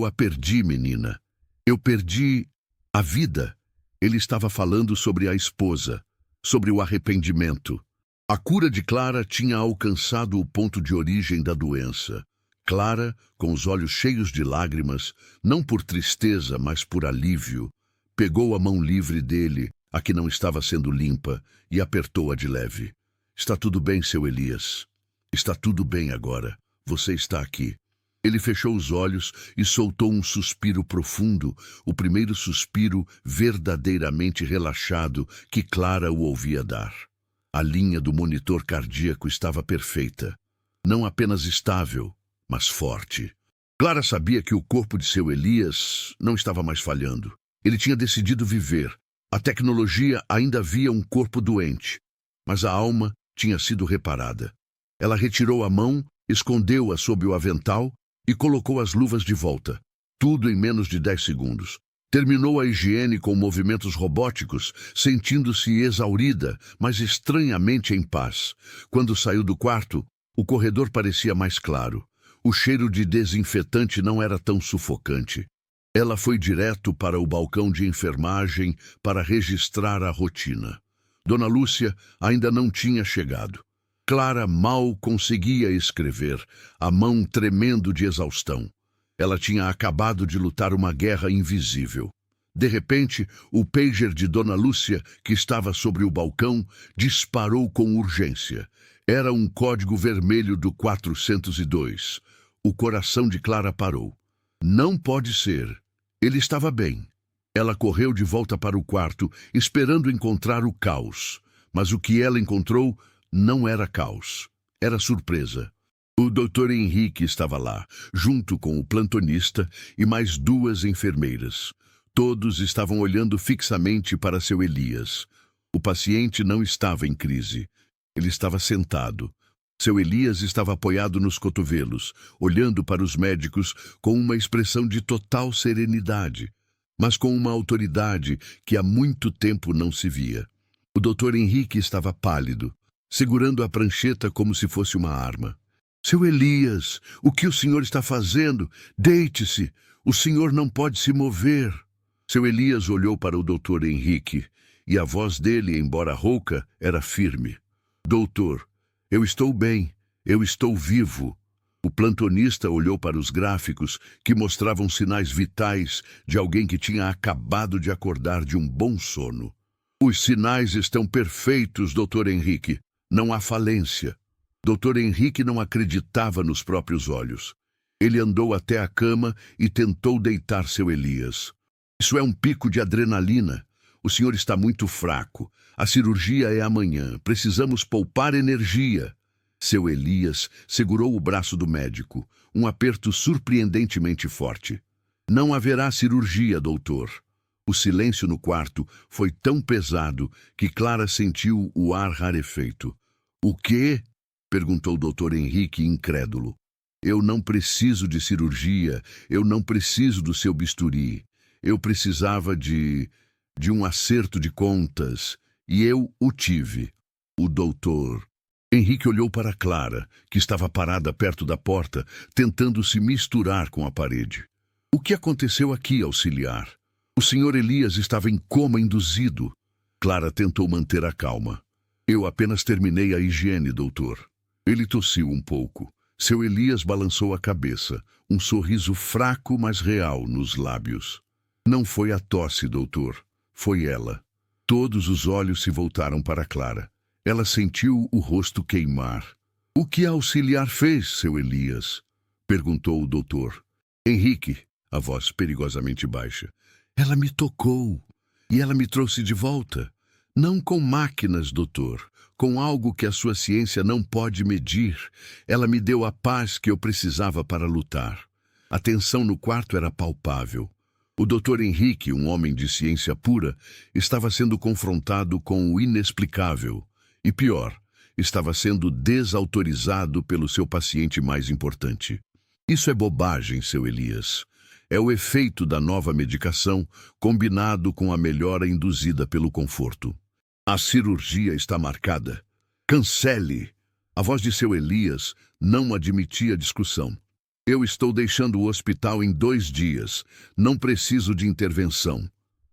a perdi, menina. Eu perdi a vida. Ele estava falando sobre a esposa, sobre o arrependimento. A cura de Clara tinha alcançado o ponto de origem da doença. Clara, com os olhos cheios de lágrimas, não por tristeza, mas por alívio, pegou a mão livre dele, a que não estava sendo limpa, e apertou-a de leve. Está tudo bem, seu Elias. Está tudo bem agora. Você está aqui. Ele fechou os olhos e soltou um suspiro profundo, o primeiro suspiro verdadeiramente relaxado que Clara o ouvia dar. A linha do monitor cardíaco estava perfeita. Não apenas estável, mas forte. Clara sabia que o corpo de seu Elias não estava mais falhando. Ele tinha decidido viver. A tecnologia ainda via um corpo doente, mas a alma tinha sido reparada. Ela retirou a mão, escondeu-a sob o avental e colocou as luvas de volta. Tudo em menos de 10 segundos. Terminou a higiene com movimentos robóticos, sentindo-se exaurida, mas estranhamente em paz. Quando saiu do quarto, o corredor parecia mais claro. O cheiro de desinfetante não era tão sufocante. Ela foi direto para o balcão de enfermagem para registrar a rotina. Dona Lúcia ainda não tinha chegado. Clara mal conseguia escrever, a mão tremendo de exaustão. Ela tinha acabado de lutar uma guerra invisível. De repente, o pager de Dona Lúcia, que estava sobre o balcão, disparou com urgência. Era um código vermelho do 402. O coração de Clara parou. Não pode ser. Ele estava bem. Ela correu de volta para o quarto, esperando encontrar o caos. Mas o que ela encontrou não era caos. Era surpresa. O Dr. Henrique estava lá, junto com o plantonista e mais 2 enfermeiras. Todos estavam olhando fixamente para seu Elias. O paciente não estava em crise. Ele estava sentado. Seu Elias estava apoiado nos cotovelos, olhando para os médicos com uma expressão de total serenidade, mas com uma autoridade que há muito tempo não se via. O Dr. Henrique estava pálido, segurando a prancheta como se fosse uma arma. Seu Elias, o que o senhor está fazendo? Deite-se. O senhor não pode se mover. Seu Elias olhou para o Dr. Henrique, e a voz dele, embora rouca, era firme. Doutor, eu estou bem, eu estou vivo. O plantonista olhou para os gráficos, que mostravam sinais vitais de alguém que tinha acabado de acordar de um bom sono. Os sinais estão perfeitos, Dr. Henrique. Não há falência. Dr. Henrique não acreditava nos próprios olhos. Ele andou até a cama e tentou deitar seu Elias. Isso é um pico de adrenalina. O senhor está muito fraco. A cirurgia é amanhã. Precisamos poupar energia. Seu Elias segurou o braço do médico, um aperto surpreendentemente forte. Não haverá cirurgia, doutor. O silêncio no quarto foi tão pesado que Clara sentiu o ar rarefeito. O quê? Perguntou o Dr. Henrique, incrédulo. Eu não preciso de cirurgia, eu não preciso do seu bisturi. Eu precisava de um acerto de contas, e eu o tive. O doutor Henrique olhou para Clara, que estava parada perto da porta, tentando se misturar com a parede. O que aconteceu aqui, auxiliar? O senhor Elias estava em coma induzido. Clara tentou manter a calma. Eu apenas terminei a higiene, doutor. Ele tossiu um pouco. Seu Elias balançou a cabeça, um sorriso fraco, mas real, nos lábios. Não foi a tosse, doutor. Foi ela. Todos os olhos se voltaram para Clara. Ela sentiu o rosto queimar. O que a auxiliar fez, seu Elias? Perguntou o doutor. Henrique, a voz perigosamente baixa. Ela me tocou. E ela me trouxe de volta. Não com máquinas, doutor. Com algo que a sua ciência não pode medir. Ela me deu a paz que eu precisava para lutar. A tensão no quarto era palpável. O Dr. Henrique, um homem de ciência pura, estava sendo confrontado com o inexplicável. E pior, estava sendo desautorizado pelo seu paciente mais importante. Isso é bobagem, seu Elias. É o efeito da nova medicação combinado com a melhora induzida pelo conforto. A cirurgia está marcada. Cancele! A voz de seu Elias não admitia discussão. Eu estou deixando o hospital em 2 dias. Não preciso de intervenção.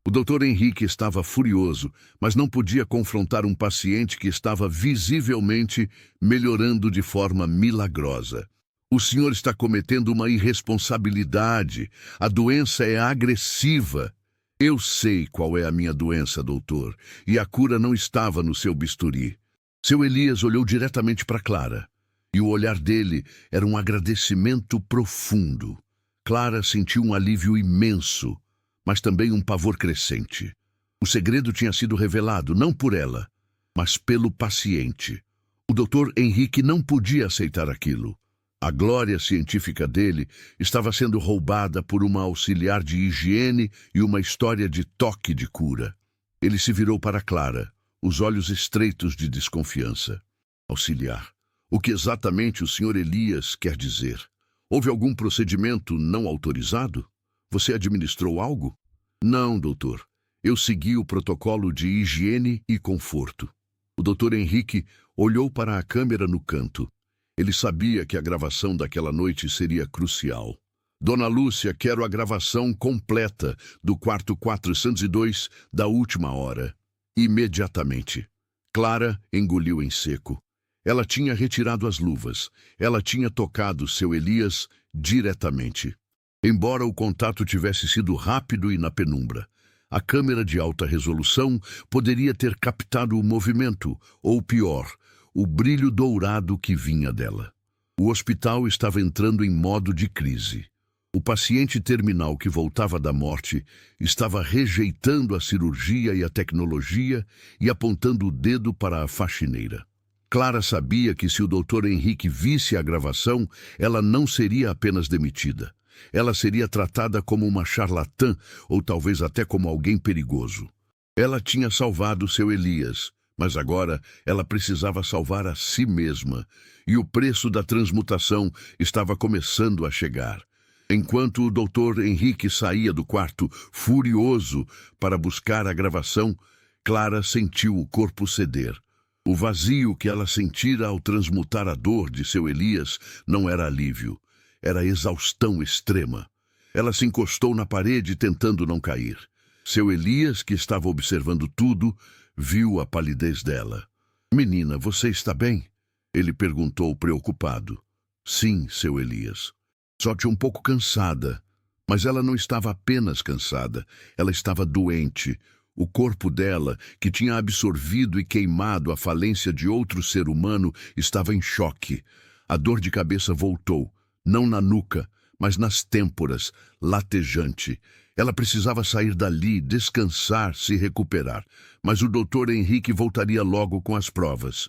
O Dr. Henrique estava furioso, mas não podia confrontar um paciente que estava visivelmente melhorando de forma milagrosa. O senhor está cometendo uma irresponsabilidade. A doença é agressiva. Eu sei qual é a minha doença, doutor, e a cura não estava no seu bisturi. Seu Elias olhou diretamente para Clara. E o olhar dele era um agradecimento profundo. Clara sentiu um alívio imenso, mas também um pavor crescente. O segredo tinha sido revelado, não por ela, mas pelo paciente. O Dr. Henrique não podia aceitar aquilo. A glória científica dele estava sendo roubada por uma auxiliar de higiene e uma história de toque de cura. Ele se virou para Clara, os olhos estreitos de desconfiança. Auxiliar. O que exatamente o Sr. Elias quer dizer? Houve algum procedimento não autorizado? Você administrou algo? Não, doutor. Eu segui o protocolo de higiene e conforto. O Dr. Henrique olhou para a câmera no canto. Ele sabia que a gravação daquela noite seria crucial. Dona Lúcia, quero a gravação completa do quarto 402 da última hora. Imediatamente. Clara engoliu em seco. Ela tinha retirado as luvas. Ela tinha tocado seu Elias diretamente. Embora o contato tivesse sido rápido e na penumbra, a câmera de alta resolução poderia ter captado o movimento, ou pior, o brilho dourado que vinha dela. O hospital estava entrando em modo de crise. O paciente terminal que voltava da morte estava rejeitando a cirurgia e a tecnologia e apontando o dedo para a faxineira. Clara sabia que se o Dr. Henrique visse a gravação, ela não seria apenas demitida. Ela seria tratada como uma charlatã ou talvez até como alguém perigoso. Ela tinha salvado seu Elias, mas agora ela precisava salvar a si mesma, e o preço da transmutação estava começando a chegar. Enquanto o Dr. Henrique saía do quarto, furioso, para buscar a gravação, Clara sentiu o corpo ceder. O vazio que ela sentira ao transmutar a dor de seu Elias não era alívio, era exaustão extrema. Ela se encostou na parede tentando não cair. Seu Elias, que estava observando tudo, viu a palidez dela. "Menina, você está bem?" Ele perguntou preocupado. "Sim, seu Elias. Só que um pouco cansada." Mas ela não estava apenas cansada, ela estava doente. O corpo dela, que tinha absorvido e queimado a falência de outro ser humano, estava em choque. A dor de cabeça voltou, não na nuca, mas nas têmporas, latejante. Ela precisava sair dali, descansar, se recuperar. Mas o Dr. Henrique voltaria logo com as provas.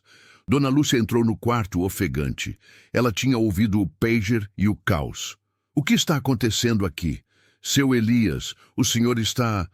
Dona Lúcia entrou no quarto ofegante. Ela tinha ouvido o pager e o caos. "O que está acontecendo aqui? Seu Elias, o senhor está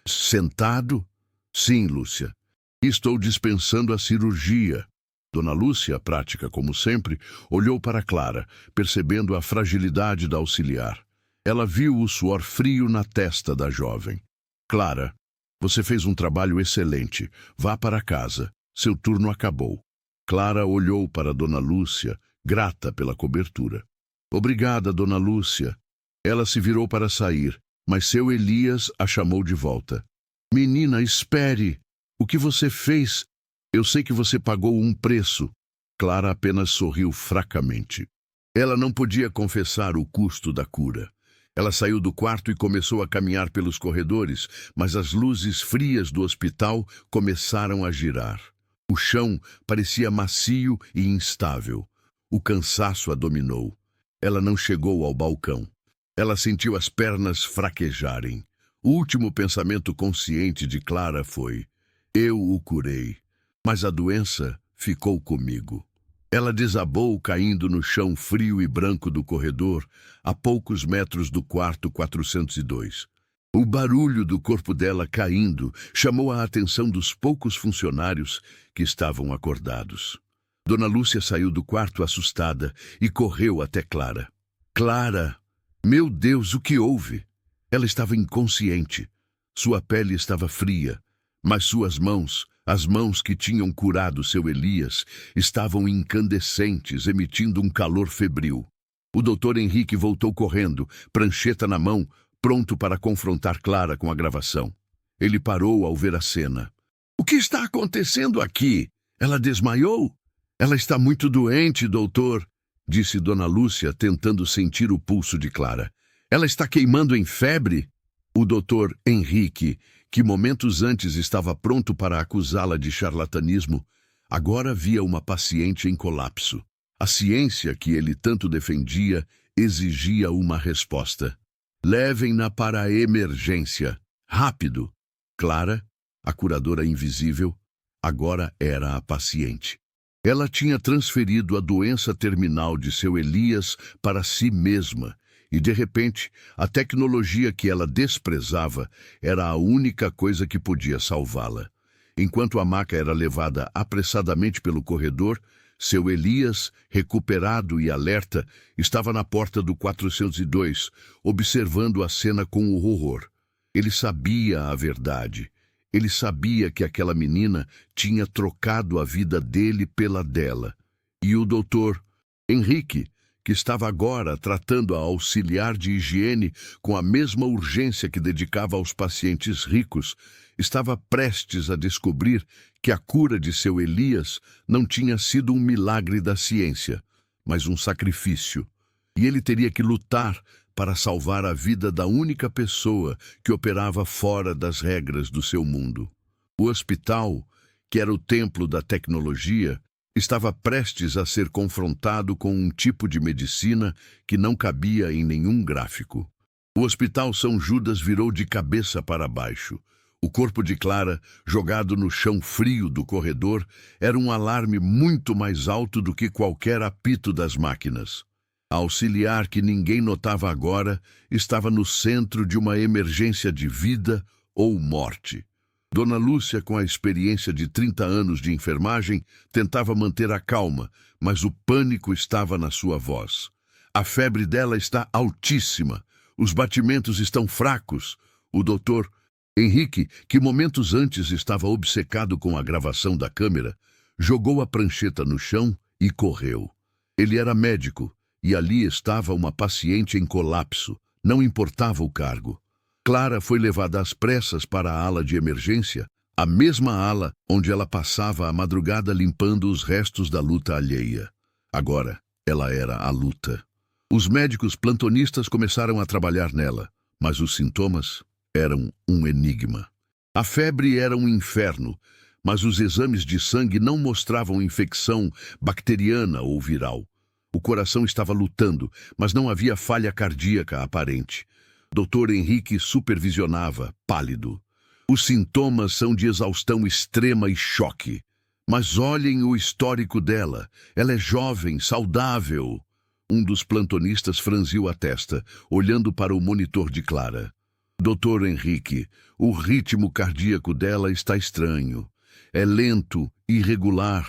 sentado?" "Sim, Lúcia. Estou dispensando a cirurgia." Dona Lúcia, prática como sempre, olhou para Clara, percebendo a fragilidade da auxiliar. Ela viu o suor frio na testa da jovem. "Clara, você fez um trabalho excelente. Vá para casa. Seu turno acabou." Clara olhou para Dona Lúcia, grata pela cobertura. "Obrigada, Dona Lúcia." Ela se virou para sair, mas seu Elias a chamou de volta. "Menina, espere! O que você fez? Eu sei que você pagou um preço." Clara apenas sorriu fracamente. Ela não podia confessar o custo da cura. Ela saiu do quarto e começou a caminhar pelos corredores, mas as luzes frias do hospital começaram a girar. O chão parecia macio e instável. O cansaço a dominou. Ela não chegou ao balcão. Ela sentiu as pernas fraquejarem. O último pensamento consciente de Clara foi: "Eu o curei, mas a doença ficou comigo." Ela desabou caindo no chão frio e branco do corredor, a poucos metros do quarto 402. O barulho do corpo dela caindo chamou a atenção dos poucos funcionários que estavam acordados. Dona Lúcia saiu do quarto assustada e correu até Clara. "Clara! Meu Deus, o que houve?" Ela estava inconsciente. Sua pele estava fria, mas suas mãos, as mãos que tinham curado seu Elias, estavam incandescentes, emitindo um calor febril. O Dr. Henrique voltou correndo, prancheta na mão, pronto para confrontar Clara com a gravação. Ele parou ao ver a cena. "O que está acontecendo aqui? Ela desmaiou?" "Ela está muito doente, doutor", disse Dona Lúcia, tentando sentir o pulso de Clara. "Ela está queimando em febre." O Dr. Henrique, que momentos antes estava pronto para acusá-la de charlatanismo, agora via uma paciente em colapso. A ciência que ele tanto defendia exigia uma resposta. "Levem-na para a emergência. Rápido." Clara, a curadora invisível, agora era a paciente. Ela tinha transferido a doença terminal de seu Elias para si mesma, e de repente, a tecnologia que ela desprezava era a única coisa que podia salvá-la. Enquanto a maca era levada apressadamente pelo corredor, seu Elias, recuperado e alerta, estava na porta do 402, observando a cena com horror. Ele sabia a verdade. Ele sabia que aquela menina tinha trocado a vida dele pela dela. E o doutor Henrique, que estava agora tratando a auxiliar de higiene com a mesma urgência que dedicava aos pacientes ricos, estava prestes a descobrir que a cura de seu Elias não tinha sido um milagre da ciência, mas um sacrifício, e ele teria que lutar para salvar a vida da única pessoa que operava fora das regras do seu mundo. O hospital, que era o templo da tecnologia, estava prestes a ser confrontado com um tipo de medicina que não cabia em nenhum gráfico. O Hospital São Judas virou de cabeça para baixo. O corpo de Clara, jogado no chão frio do corredor, era um alarme muito mais alto do que qualquer apito das máquinas. A auxiliar, que ninguém notava agora, estava no centro de uma emergência de vida ou morte. Dona Lúcia, com a experiência de 30 anos de enfermagem, tentava manter a calma, mas o pânico estava na sua voz. A febre dela está altíssima. Os batimentos estão fracos. O doutor Henrique, que momentos antes estava obcecado com a gravação da câmera, jogou a prancheta no chão e correu. Ele era médico, e ali estava uma paciente em colapso. Não importava o cargo. Clara foi levada às pressas para a ala de emergência, a mesma ala onde ela passava a madrugada limpando os restos da luta alheia. Agora, ela era a luta. Os médicos plantonistas começaram a trabalhar nela, mas os sintomas eram um enigma. A febre era um inferno, mas os exames de sangue não mostravam infecção bacteriana ou viral. O coração estava lutando, mas não havia falha cardíaca aparente. Dr. Henrique supervisionava, pálido. Os sintomas são de exaustão extrema e choque. Mas olhem o histórico dela. Ela é jovem, saudável. Um dos plantonistas franziu a testa, olhando para o monitor de Clara. Dr. Henrique, o ritmo cardíaco dela está estranho. É lento, irregular.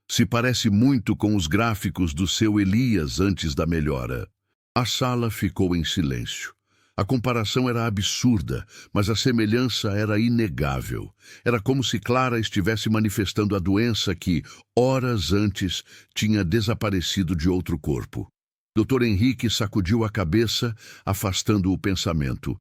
Se parece muito com os gráficos do seu Elias antes da melhora. A sala ficou em silêncio. A comparação era absurda, mas a semelhança era inegável. Era como se Clara estivesse manifestando a doença que, horas antes, tinha desaparecido de outro corpo. Dr. Henrique sacudiu a cabeça, afastando o pensamento.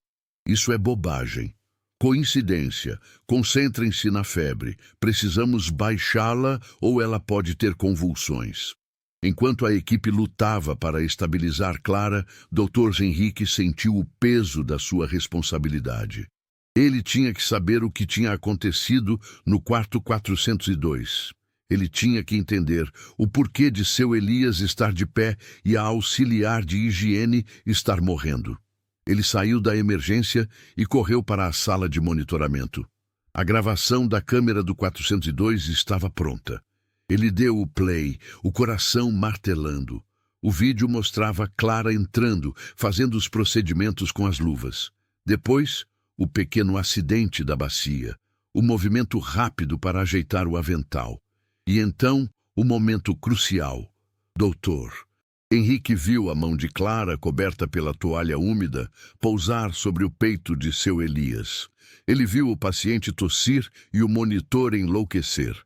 Isso é bobagem. Coincidência. Concentrem-se na febre. Precisamos baixá-la ou ela pode ter convulsões. Enquanto a equipe lutava para estabilizar Clara, Dr. Henrique sentiu o peso da sua responsabilidade. Ele tinha que saber o que tinha acontecido no quarto 402. Ele tinha que entender o porquê de seu Elias estar de pé e a auxiliar de higiene estar morrendo. Ele saiu da emergência e correu para a sala de monitoramento. A gravação da câmera do 402 estava pronta. Ele deu o play, o coração martelando. O vídeo mostrava Clara entrando, fazendo os procedimentos com as luvas. Depois, o pequeno acidente da bacia, o movimento rápido para ajeitar o avental. E então, o momento crucial. Doutor. Henrique viu a mão de Clara, coberta pela toalha úmida, pousar sobre o peito de seu Elias. Ele viu o paciente tossir e o monitor enlouquecer.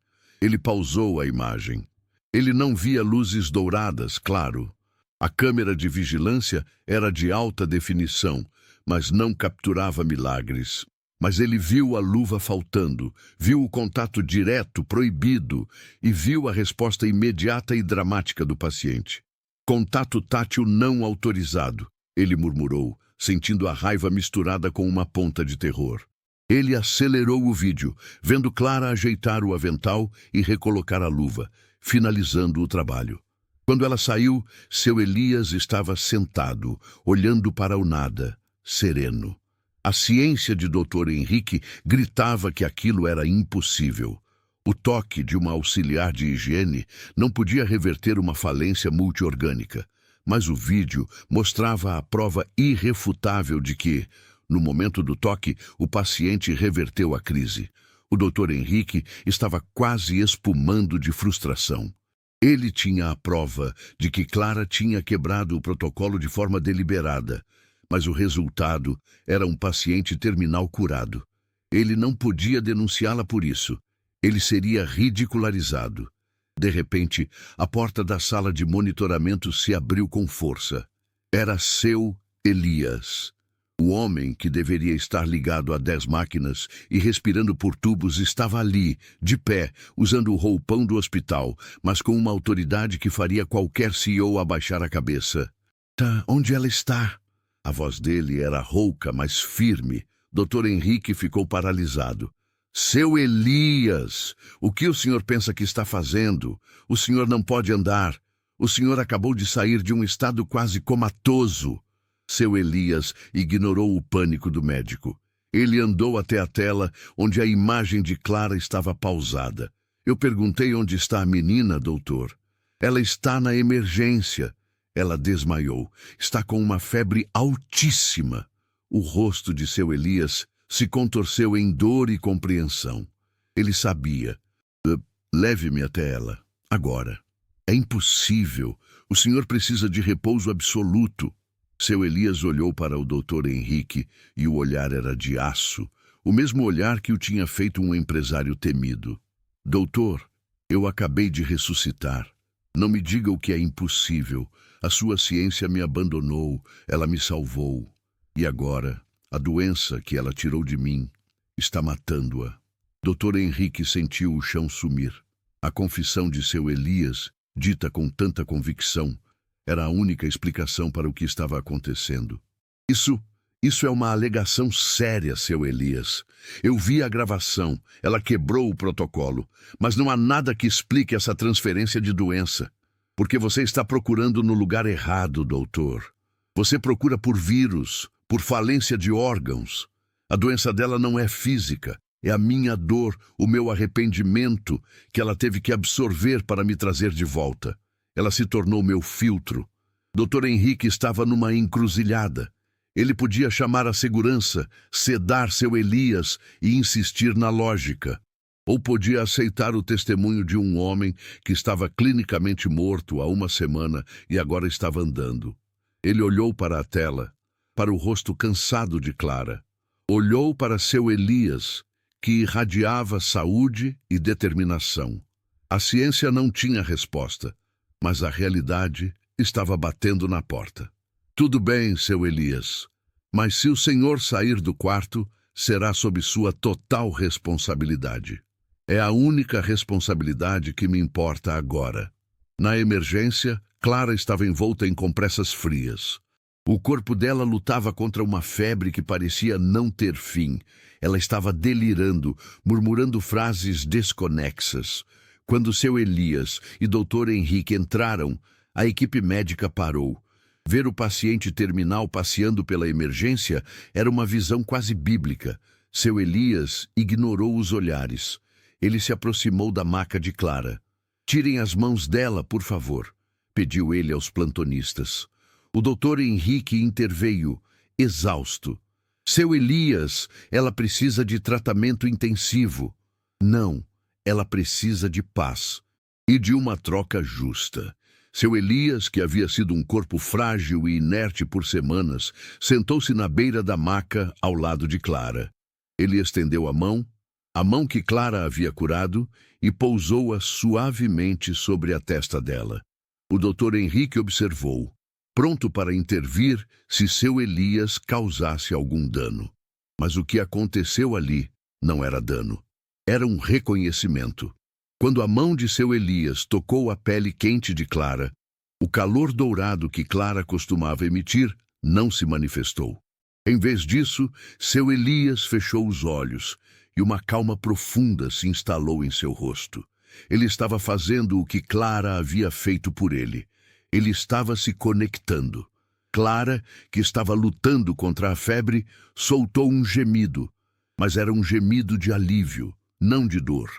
Ele pausou a imagem. Ele não via luzes douradas, claro. A câmera de vigilância era de alta definição, mas não capturava milagres. Mas ele viu a luva faltando, viu o contato direto proibido e viu a resposta imediata e dramática do paciente. Contato tátil não autorizado, ele murmurou, sentindo a raiva misturada com uma ponta de terror. Ele acelerou o vídeo, vendo Clara ajeitar o avental e recolocar a luva, finalizando o trabalho. Quando ela saiu, seu Elias estava sentado, olhando para o nada, sereno. A ciência de Dr. Henrique gritava que aquilo era impossível. O toque de uma auxiliar de higiene não podia reverter uma falência multiorgânica, mas o vídeo mostrava a prova irrefutável de que, no momento do toque, o paciente reverteu a crise. O Dr. Henrique estava quase espumando de frustração. Ele tinha a prova de que Clara tinha quebrado o protocolo de forma deliberada, mas o resultado era um paciente terminal curado. Ele não podia denunciá-la por isso. Ele seria ridicularizado. De repente, a porta da sala de monitoramento se abriu com força. Era seu Elias. O homem, que deveria estar ligado a 10 máquinas e respirando por tubos, estava ali, de pé, usando o roupão do hospital, mas com uma autoridade que faria qualquer CEO abaixar a cabeça. Tá, onde ela está? A voz dele era rouca, mas firme. Dr. Henrique ficou paralisado. Seu Elias, o que o senhor pensa que está fazendo? O senhor não pode andar. O senhor acabou de sair de um estado quase comatoso. Seu Elias ignorou o pânico do médico. Ele andou até a tela, onde a imagem de Clara estava pausada. Eu perguntei onde está a menina, doutor. Ela está na emergência. Ela desmaiou. Está com uma febre altíssima. O rosto de seu Elias se contorceu em dor e compreensão. Ele sabia. Leve-me até ela. Agora. É impossível. O senhor precisa de repouso absoluto. Seu Elias olhou para o Dr. Henrique e o olhar era de aço, o mesmo olhar que o tinha feito um empresário temido. Doutor, eu acabei de ressuscitar. Não me diga o que é impossível. A sua ciência me abandonou, ela me salvou. E agora, a doença que ela tirou de mim está matando-a. Dr. Henrique sentiu o chão sumir. A confissão de seu Elias, dita com tanta convicção, era a única explicação para o que estava acontecendo. Isso é uma alegação séria, seu Elias. Eu vi a gravação, ela quebrou o protocolo, mas não há nada que explique essa transferência de doença. Porque você está procurando no lugar errado, doutor. Você procura por vírus, por falência de órgãos. A doença dela não é física, é a minha dor, o meu arrependimento, que ela teve que absorver para me trazer de volta. Ela se tornou meu filtro. Dr. Henrique estava numa encruzilhada. Ele podia chamar a segurança, sedar seu Elias e insistir na lógica. Ou podia aceitar o testemunho de um homem que estava clinicamente morto há uma semana e agora estava andando. Ele olhou para a tela, para o rosto cansado de Clara. Olhou para seu Elias, que irradiava saúde e determinação. A ciência não tinha resposta, mas a realidade estava batendo na porta. Tudo bem, seu Elias, mas se o senhor sair do quarto, será sob sua total responsabilidade. É a única responsabilidade que me importa agora. Na emergência, Clara estava envolta em compressas frias. O corpo dela lutava contra uma febre que parecia não ter fim. Ela estava delirando, murmurando frases desconexas. Quando seu Elias e Dr. Henrique entraram, a equipe médica parou. Ver o paciente terminal passeando pela emergência era uma visão quase bíblica. Seu Elias ignorou os olhares. Ele se aproximou da maca de Clara. Tirem as mãos dela, por favor, pediu ele aos plantonistas. O Dr. Henrique interveio, exausto. Seu Elias, ela precisa de tratamento intensivo. Não. Ela precisa de paz e de uma troca justa. Seu Elias, que havia sido um corpo frágil e inerte por semanas, sentou-se na beira da maca ao lado de Clara. Ele estendeu a mão que Clara havia curado, e pousou-a suavemente sobre a testa dela. O Dr. Henrique observou, pronto para intervir se seu Elias causasse algum dano. Mas o que aconteceu ali não era dano. Era um reconhecimento. Quando a mão de seu Elias tocou a pele quente de Clara, o calor dourado que Clara costumava emitir não se manifestou. Em vez disso, seu Elias fechou os olhos e uma calma profunda se instalou em seu rosto. Ele estava fazendo o que Clara havia feito por ele. Ele estava se conectando. Clara, que estava lutando contra a febre, soltou um gemido, mas era um gemido de alívio, não de dor.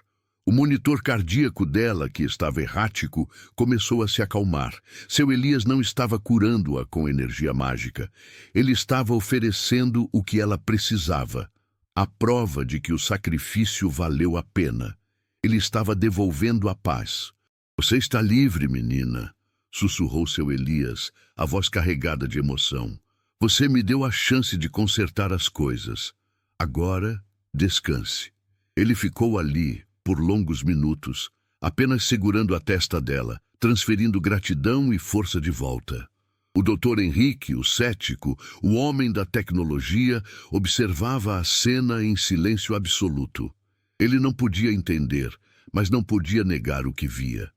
O monitor cardíaco dela, que estava errático, começou a se acalmar. Seu Elias não estava curando-a com energia mágica. Ele estava oferecendo o que ela precisava, a prova de que o sacrifício valeu a pena. Ele estava devolvendo a paz. Você está livre, menina, sussurrou seu Elias, a voz carregada de emoção. Você me deu a chance de consertar as coisas. Agora, descanse. Ele ficou ali, por longos minutos, apenas segurando a testa dela, transferindo gratidão e força de volta. O doutor Henrique, o cético, o homem da tecnologia, observava a cena em silêncio absoluto. Ele não podia entender, mas não podia negar o que via.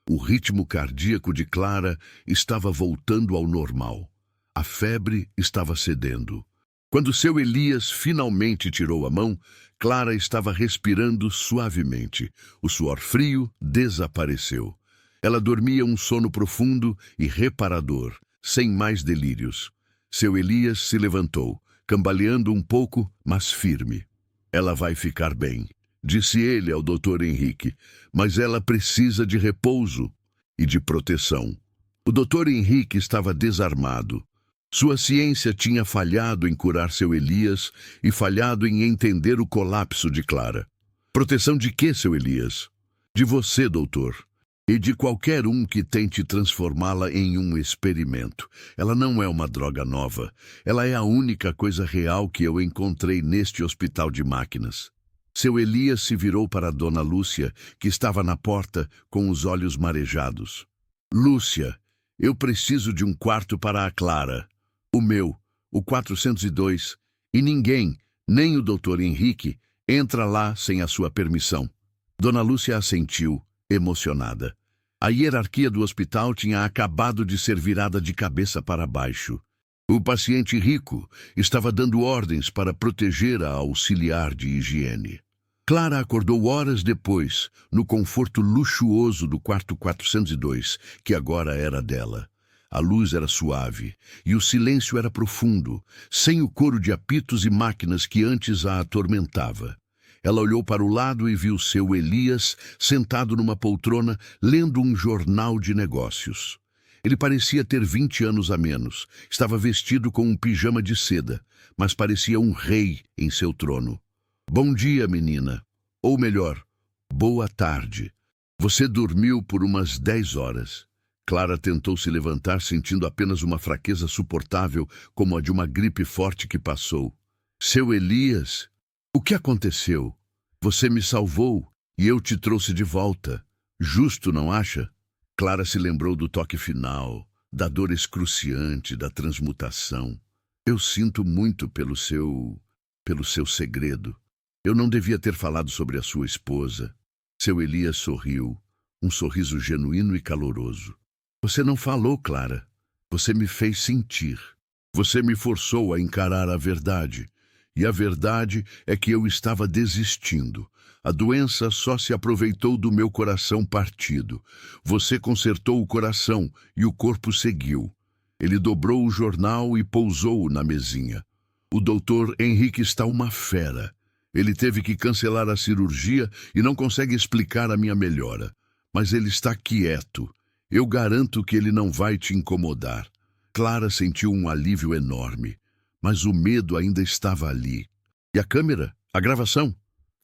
O ritmo cardíaco de Clara estava voltando ao normal. A febre estava cedendo. Quando seu Elias finalmente tirou a mão, Clara estava respirando suavemente. O suor frio desapareceu. Ela dormia um sono profundo e reparador, sem mais delírios. Seu Elias se levantou, cambaleando um pouco, mas firme. Ela vai ficar bem, disse ele ao Dr. Henrique, mas ela precisa de repouso e de proteção. O Dr. Henrique estava desarmado. Sua ciência tinha falhado em curar seu Elias e falhado em entender o colapso de Clara. Proteção de quê, seu Elias? De você, doutor. E de qualquer um que tente transformá-la em um experimento. Ela não é uma droga nova. Ela é a única coisa real que eu encontrei neste hospital de máquinas. Seu Elias se virou para Dona Lúcia, que estava na porta com os olhos marejados. Lúcia, eu preciso de um quarto para a Clara. O meu, o 402, e ninguém, nem o Dr. Henrique, entra lá sem a sua permissão. Dona Lúcia assentiu, emocionada. A hierarquia do hospital tinha acabado de ser virada de cabeça para baixo. O paciente rico estava dando ordens para proteger a auxiliar de higiene. Clara acordou horas depois, no conforto luxuoso do quarto 402, que agora era dela. A luz era suave e o silêncio era profundo, sem o coro de apitos e máquinas que antes a atormentava. Ela olhou para o lado e viu seu Elias sentado numa poltrona, lendo um jornal de negócios. Ele parecia ter 20 anos a menos. Estava vestido com um pijama de seda, mas parecia um rei em seu trono. Bom dia, menina. Ou melhor, boa tarde. Você dormiu por umas 10 horas. Clara tentou se levantar, sentindo apenas uma fraqueza suportável, como a de uma gripe forte que passou. Seu Elias, o que aconteceu? Você me salvou e eu te trouxe de volta. Justo, não acha? Clara se lembrou do toque final, da dor excruciante, da transmutação. Eu sinto muito pelo seu segredo. Eu não devia ter falado sobre a sua esposa. Seu Elias sorriu, um sorriso genuíno e caloroso. Você não falou, Clara. Você me fez sentir. Você me forçou a encarar a verdade. E a verdade é que eu estava desistindo. A doença só se aproveitou do meu coração partido. Você consertou o coração e o corpo seguiu. Ele dobrou o jornal e pousou-o na mesinha. O doutor Henrique está uma fera. Ele teve que cancelar a cirurgia e não consegue explicar a minha melhora. Mas ele está quieto. Eu garanto que ele não vai te incomodar. Clara sentiu um alívio enorme, mas o medo ainda estava ali. E a câmera? A gravação?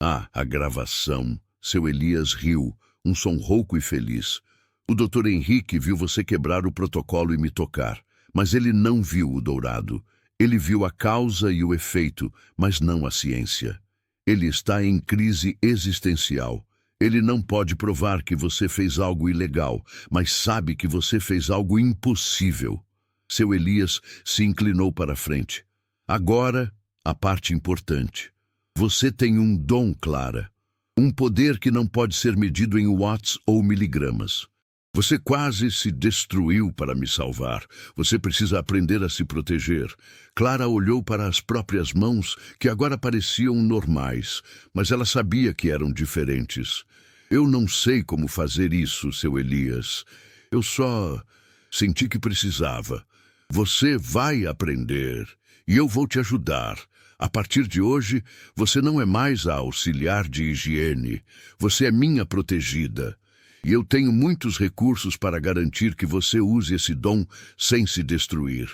Ah, a gravação. Seu Elias riu, um som rouco e feliz. O Dr. Henrique viu você quebrar o protocolo e me tocar, mas ele não viu o dourado. Ele viu a causa e o efeito, mas não a ciência. Ele está em crise existencial. Ele não pode provar que você fez algo ilegal, mas sabe que você fez algo impossível. Seu Elias se inclinou para a frente. Agora, a parte importante. Você tem um dom, Clara. Um poder que não pode ser medido em watts ou miligramas. Você quase se destruiu para me salvar. Você precisa aprender a se proteger. Clara olhou para as próprias mãos, que agora pareciam normais, mas ela sabia que eram diferentes. Eu não sei como fazer isso, seu Elias. Eu só senti que precisava. Você vai aprender, e eu vou te ajudar. A partir de hoje, você não é mais a auxiliar de higiene. Você é minha protegida. E eu tenho muitos recursos para garantir que você use esse dom sem se destruir.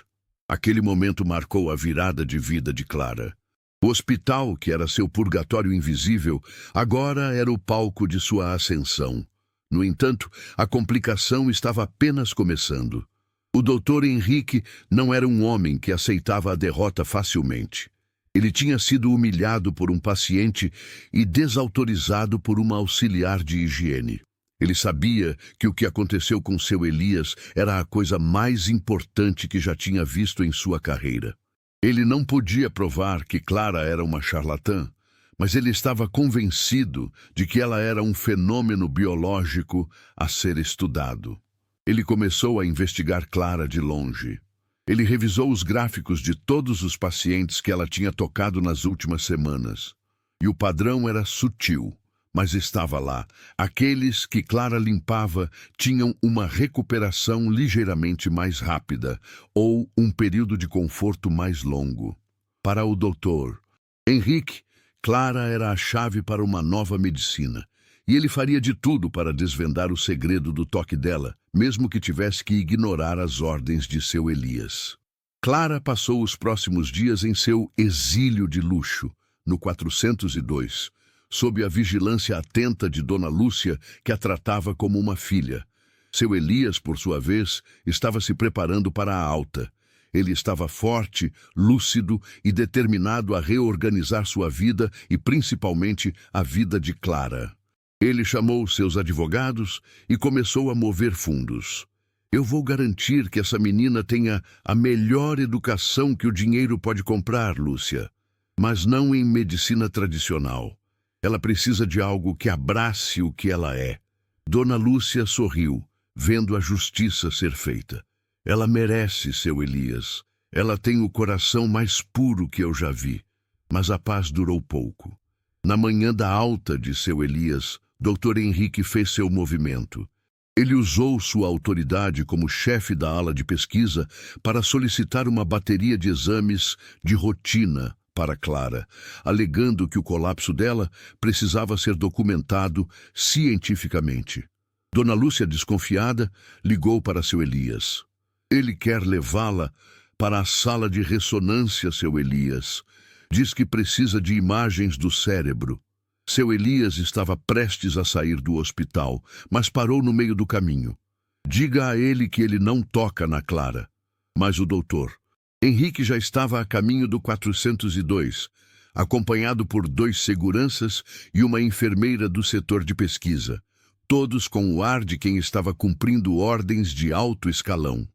Aquele momento marcou a virada de vida de Clara. O hospital, que era seu purgatório invisível, agora era o palco de sua ascensão. No entanto, a complicação estava apenas começando. O Dr. Henrique não era um homem que aceitava a derrota facilmente. Ele tinha sido humilhado por um paciente e desautorizado por uma auxiliar de higiene. Ele sabia que o que aconteceu com seu Elias era a coisa mais importante que já tinha visto em sua carreira. Ele não podia provar que Clara era uma charlatã, mas ele estava convencido de que ela era um fenômeno biológico a ser estudado. Ele começou a investigar Clara de longe. Ele revisou os gráficos de todos os pacientes que ela tinha tocado nas últimas semanas. E o padrão era sutil, mas estava lá. Aqueles que Clara limpava tinham uma recuperação ligeiramente mais rápida ou um período de conforto mais longo. Para o doutor Henrique, Clara era a chave para uma nova medicina, e ele faria de tudo para desvendar o segredo do toque dela, mesmo que tivesse que ignorar as ordens de seu Elias. Clara passou os próximos dias em seu exílio de luxo, no 402, sob a vigilância atenta de Dona Lúcia, que a tratava como uma filha. Seu Elias, por sua vez, estava se preparando para a alta. Ele estava forte, lúcido e determinado a reorganizar sua vida e, principalmente, a vida de Clara. Ele chamou seus advogados e começou a mover fundos. Eu vou garantir que essa menina tenha a melhor educação que o dinheiro pode comprar, Lúcia, mas não em medicina tradicional. Ela precisa de algo que abrace o que ela é. Dona Lúcia sorriu, vendo a justiça ser feita. Ela merece, seu Elias. Ela tem o coração mais puro que eu já vi. Mas a paz durou pouco. Na manhã da alta de seu Elias, Dr. Henrique fez seu movimento. Ele usou sua autoridade como chefe da ala de pesquisa para solicitar uma bateria de exames de rotina para Clara, alegando que o colapso dela precisava ser documentado cientificamente. Dona Lúcia, desconfiada, ligou para seu Elias. Ele quer levá-la para a sala de ressonância, seu Elias. Diz que precisa de imagens do cérebro. Seu Elias estava prestes a sair do hospital, mas parou no meio do caminho. Diga a ele que ele não toca na Clara. Mas o doutor Henrique já estava a caminho do 402, acompanhado por 2 seguranças e uma enfermeira do setor de pesquisa, todos com o ar de quem estava cumprindo ordens de alto escalão.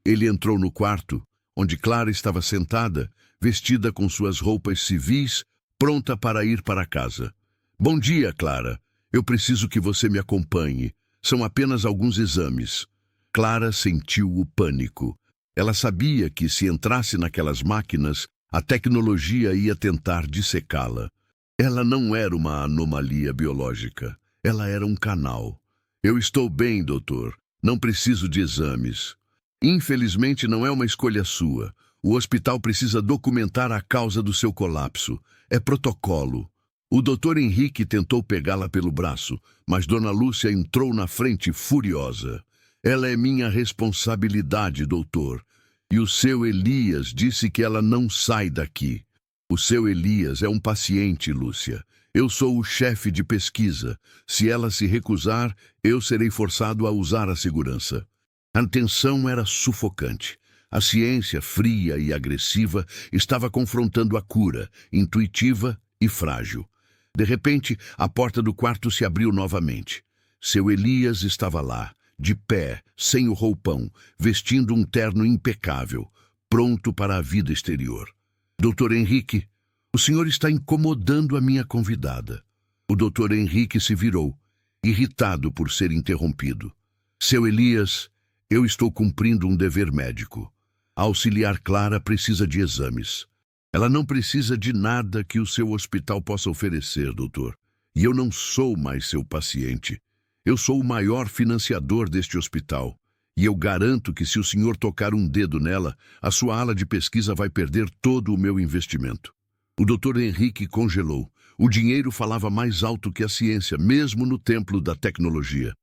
Ele entrou no quarto, onde Clara estava sentada, vestida com suas roupas civis, pronta para ir para casa. Bom dia, Clara. Eu preciso que você me acompanhe. São apenas alguns exames. Clara sentiu o pânico. Ela sabia que, se entrasse naquelas máquinas, a tecnologia ia tentar dissecá-la. Ela não era uma anomalia biológica. Ela era um canal. Eu estou bem, doutor. Não preciso de exames. Infelizmente, não é uma escolha sua. O hospital precisa documentar a causa do seu colapso. É protocolo. O doutor Henrique tentou pegá-la pelo braço, mas Dona Lúcia entrou na frente furiosa. Ela é minha responsabilidade, doutor. E o seu Elias disse que ela não sai daqui. O seu Elias é um paciente, Lúcia. Eu sou o chefe de pesquisa. Se ela se recusar, eu serei forçado a usar a segurança. A tensão era sufocante. A ciência, fria e agressiva, estava confrontando a cura, intuitiva e frágil. De repente, a porta do quarto se abriu novamente. Seu Elias estava lá, de pé, sem o roupão, vestindo um terno impecável, pronto para a vida exterior. Doutor Henrique, o senhor está incomodando a minha convidada. O doutor Henrique se virou, irritado por ser interrompido. Seu Elias, eu estou cumprindo um dever médico. A auxiliar Clara precisa de exames. Ela não precisa de nada que o seu hospital possa oferecer, doutor. E eu não sou mais seu paciente. Eu sou o maior financiador deste hospital. E eu garanto que se o senhor tocar um dedo nela, a sua ala de pesquisa vai perder todo o meu investimento. O doutor Henrique congelou. O dinheiro falava mais alto que a ciência, mesmo no templo da tecnologia.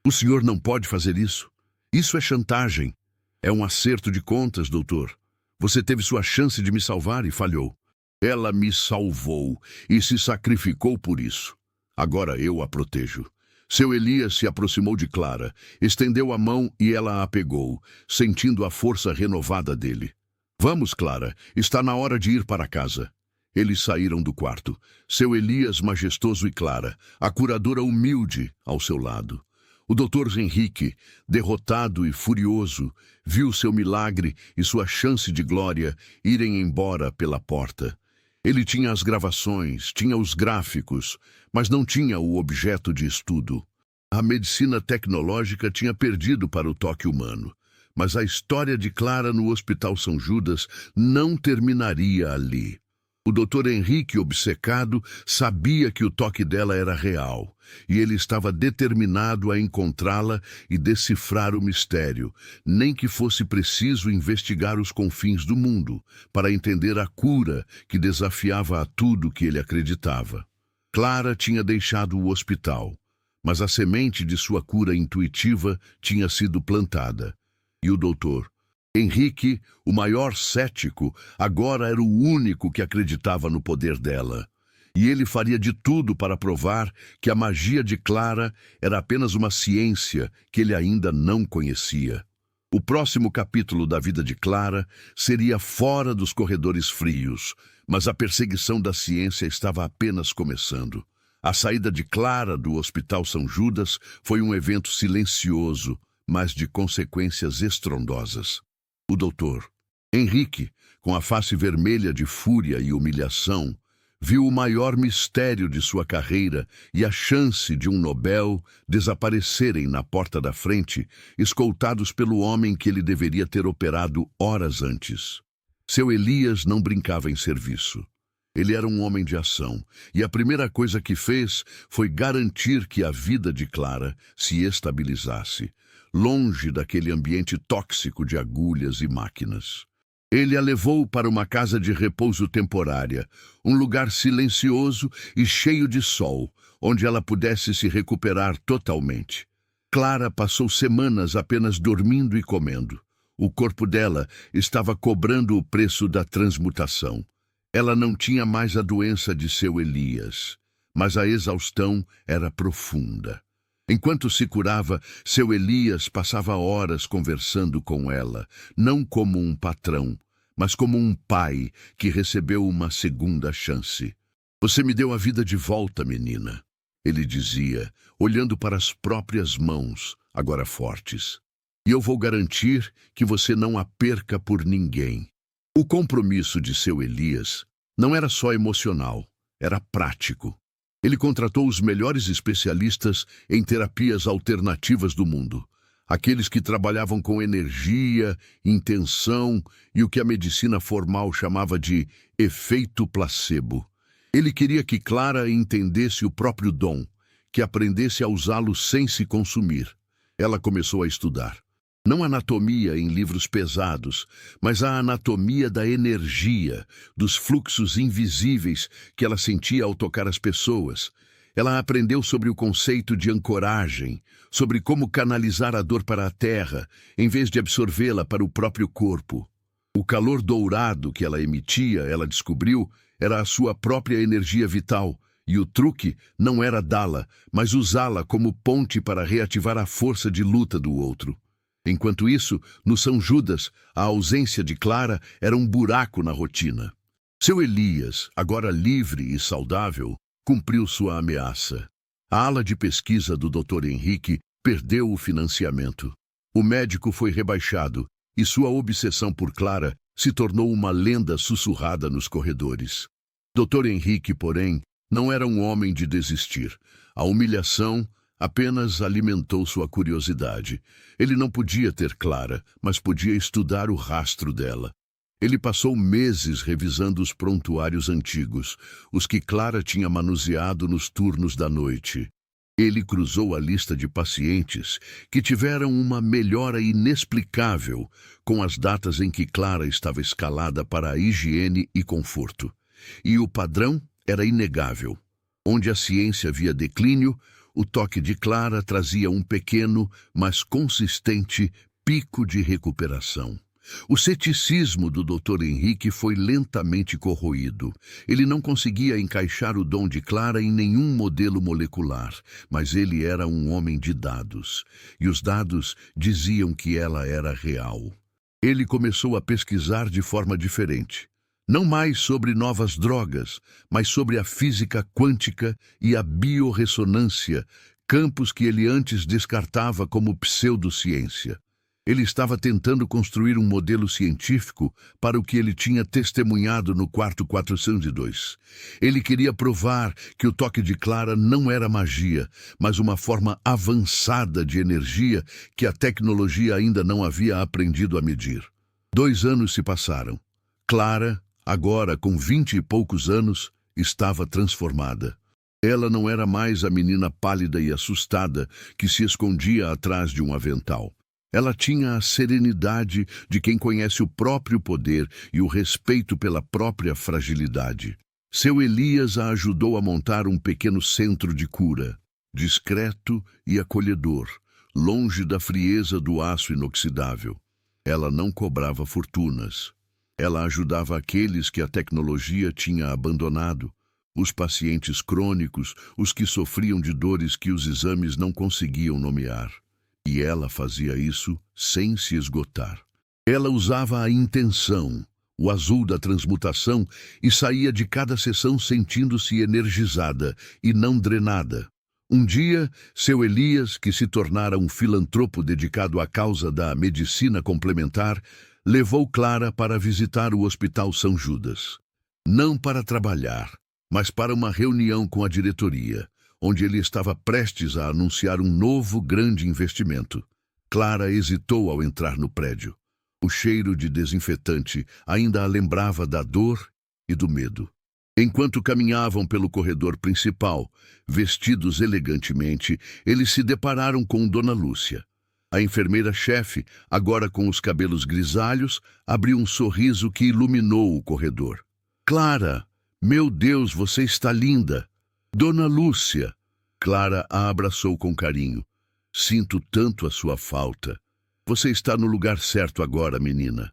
O senhor não pode fazer isso. Isso é chantagem. É um acerto de contas, doutor. Você teve sua chance de me salvar e falhou. Ela me salvou e se sacrificou por isso. Agora eu a protejo. Seu Elias se aproximou de Clara, estendeu a mão e ela a pegou, sentindo a força renovada dele. Vamos, Clara, está na hora de ir para casa. Eles saíram do quarto, seu Elias majestoso e Clara, a curadora humilde, ao seu lado. O Dr. Henrique, derrotado e furioso, viu seu milagre e sua chance de glória irem embora pela porta. Ele tinha as gravações, tinha os gráficos, mas não tinha o objeto de estudo. A medicina tecnológica tinha perdido para o toque humano, mas a história de Clara no Hospital São Judas não terminaria ali. O Dr. Henrique, obcecado, sabia que o toque dela era real, e ele estava determinado a encontrá-la e decifrar o mistério, nem que fosse preciso investigar os confins do mundo, para entender a cura que desafiava a tudo que ele acreditava. Clara tinha deixado o hospital, mas a semente de sua cura intuitiva tinha sido plantada, e o doutor Henrique, o maior cético, agora era o único que acreditava no poder dela. E ele faria de tudo para provar que a magia de Clara era apenas uma ciência que ele ainda não conhecia. O próximo capítulo da vida de Clara seria fora dos corredores frios, mas a perseguição da ciência estava apenas começando. A saída de Clara do Hospital São Judas foi um evento silencioso, mas de consequências estrondosas. O doutor Henrique, com a face vermelha de fúria e humilhação, viu o maior mistério de sua carreira e a chance de um Nobel desaparecerem na porta da frente, escoltados pelo homem que ele deveria ter operado horas antes. Seu Elias não brincava em serviço. Ele era um homem de ação, e a primeira coisa que fez foi garantir que a vida de Clara se estabilizasse, longe daquele ambiente tóxico de agulhas e máquinas. Ele a levou para uma casa de repouso temporária, um lugar silencioso e cheio de sol, onde ela pudesse se recuperar totalmente. Clara passou semanas apenas dormindo e comendo. O corpo dela estava cobrando o preço da transmutação. Ela não tinha mais a doença de seu Elias, mas a exaustão era profunda. Enquanto se curava, seu Elias passava horas conversando com ela, não como um patrão, mas como um pai que recebeu uma segunda chance. "Você me deu a vida de volta, menina", ele dizia, olhando para as próprias mãos, agora fortes. "E eu vou garantir que você não a perca por ninguém." O compromisso de seu Elias não era só emocional, era prático. Ele contratou os melhores especialistas em terapias alternativas do mundo, aqueles que trabalhavam com energia, intenção e o que a medicina formal chamava de efeito placebo. Ele queria que Clara entendesse o próprio dom, que aprendesse a usá-lo sem se consumir. Ela começou a estudar. Não anatomia em livros pesados, mas a anatomia da energia, dos fluxos invisíveis que ela sentia ao tocar as pessoas. Ela aprendeu sobre o conceito de ancoragem, sobre como canalizar a dor para a terra, em vez de absorvê-la para o próprio corpo. O calor dourado que ela emitia, ela descobriu, era a sua própria energia vital, e o truque não era dá-la, mas usá-la como ponte para reativar a força de luta do outro. Enquanto isso, no São Judas, a ausência de Clara era um buraco na rotina. Seu Elias, agora livre e saudável, cumpriu sua ameaça. A ala de pesquisa do Dr. Henrique perdeu o financiamento. O médico foi rebaixado e sua obsessão por Clara se tornou uma lenda sussurrada nos corredores. Dr. Henrique, porém, não era um homem de desistir. A humilhação apenas alimentou sua curiosidade. Ele não podia ter Clara, mas podia estudar o rastro dela. Ele passou meses revisando os prontuários antigos, os que Clara tinha manuseado nos turnos da noite. Ele cruzou a lista de pacientes que tiveram uma melhora inexplicável com as datas em que Clara estava escalada para a higiene e conforto. E o padrão era inegável. Onde a ciência via declínio, o toque de Clara trazia um pequeno, mas consistente pico de recuperação. O ceticismo do Dr. Henrique foi lentamente corroído. Ele não conseguia encaixar o dom de Clara em nenhum modelo molecular, mas ele era um homem de dados, e os dados diziam que ela era real. Ele começou a pesquisar de forma diferente. Não mais sobre novas drogas, mas sobre a física quântica e a biorressonância, campos que ele antes descartava como pseudociência. Ele estava tentando construir um modelo científico para o que ele tinha testemunhado no quarto 402. Ele queria provar que o toque de Clara não era magia, mas uma forma avançada de energia que a tecnologia ainda não havia aprendido a medir. 2 anos se passaram. Clara, agora com 20 e poucos anos, estava transformada. Ela não era mais a menina pálida e assustada que se escondia atrás de um avental. Ela tinha a serenidade de quem conhece o próprio poder e o respeito pela própria fragilidade. Seu Elias a ajudou a montar um pequeno centro de cura, discreto e acolhedor, longe da frieza do aço inoxidável. Ela não cobrava fortunas. Ela ajudava aqueles que a tecnologia tinha abandonado, os pacientes crônicos, os que sofriam de dores que os exames não conseguiam nomear. E ela fazia isso sem se esgotar. Ela usava a intenção, o azul da transmutação, e saía de cada sessão sentindo-se energizada e não drenada. Um dia, seu Elias, que se tornara um filantropo dedicado à causa da medicina complementar, levou Clara para visitar o Hospital São Judas. Não para trabalhar, mas para uma reunião com a diretoria, onde ele estava prestes a anunciar um novo grande investimento. Clara hesitou ao entrar no prédio. O cheiro de desinfetante ainda a lembrava da dor e do medo. Enquanto caminhavam pelo corredor principal, vestidos elegantemente, eles se depararam com Dona Lúcia. A enfermeira-chefe, agora com os cabelos grisalhos, abriu um sorriso que iluminou o corredor. "Clara, meu Deus, você está linda!" "Dona Lúcia!" Clara a abraçou com carinho. "Sinto tanto a sua falta. Você está no lugar certo agora, menina.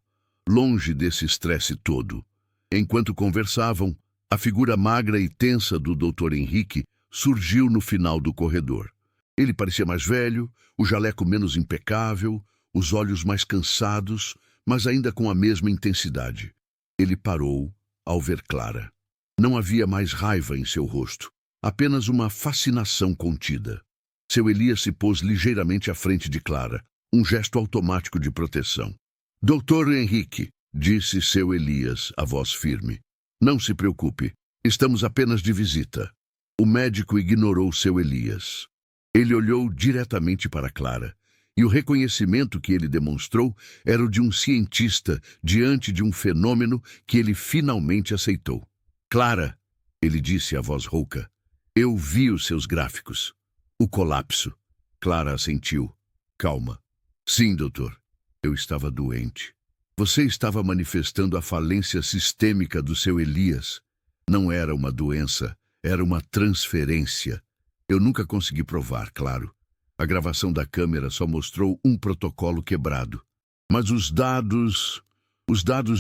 Longe desse estresse todo." Enquanto conversavam, a figura magra e tensa do Dr. Henrique surgiu no final do corredor. Ele parecia mais velho, o jaleco menos impecável, os olhos mais cansados, mas ainda com a mesma intensidade. Ele parou ao ver Clara. Não havia mais raiva em seu rosto, apenas uma fascinação contida. Seu Elias se pôs ligeiramente à frente de Clara, um gesto automático de proteção. "Doutor Henrique", disse seu Elias, a voz firme. "Não se preocupe, estamos apenas de visita." O médico ignorou seu Elias. Ele olhou diretamente para Clara, e o reconhecimento que ele demonstrou era o de um cientista diante de um fenômeno que ele finalmente aceitou. "Clara", ele disse a voz rouca, "eu vi os seus gráficos." "O colapso." Clara assentiu. "Calma." "Sim, doutor. Eu estava doente. Você estava manifestando a falência sistêmica do seu Elias. Não era uma doença, era uma transferência. Eu nunca consegui provar, claro. A gravação da câmera só mostrou um protocolo quebrado. Mas os dados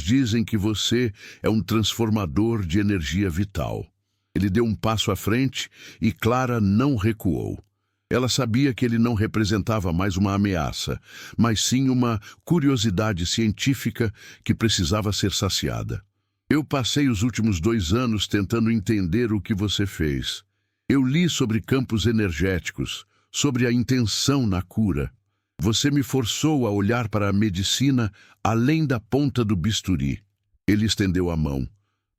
dizem que você é um transformador de energia vital." Ele deu um passo à frente e Clara não recuou. Ela sabia que ele não representava mais uma ameaça, mas sim uma curiosidade científica que precisava ser saciada. "Eu passei os últimos 2 anos tentando entender o que você fez. Eu li sobre campos energéticos, sobre a intenção na cura. Você me forçou a olhar para a medicina além da ponta do bisturi." Ele estendeu a mão,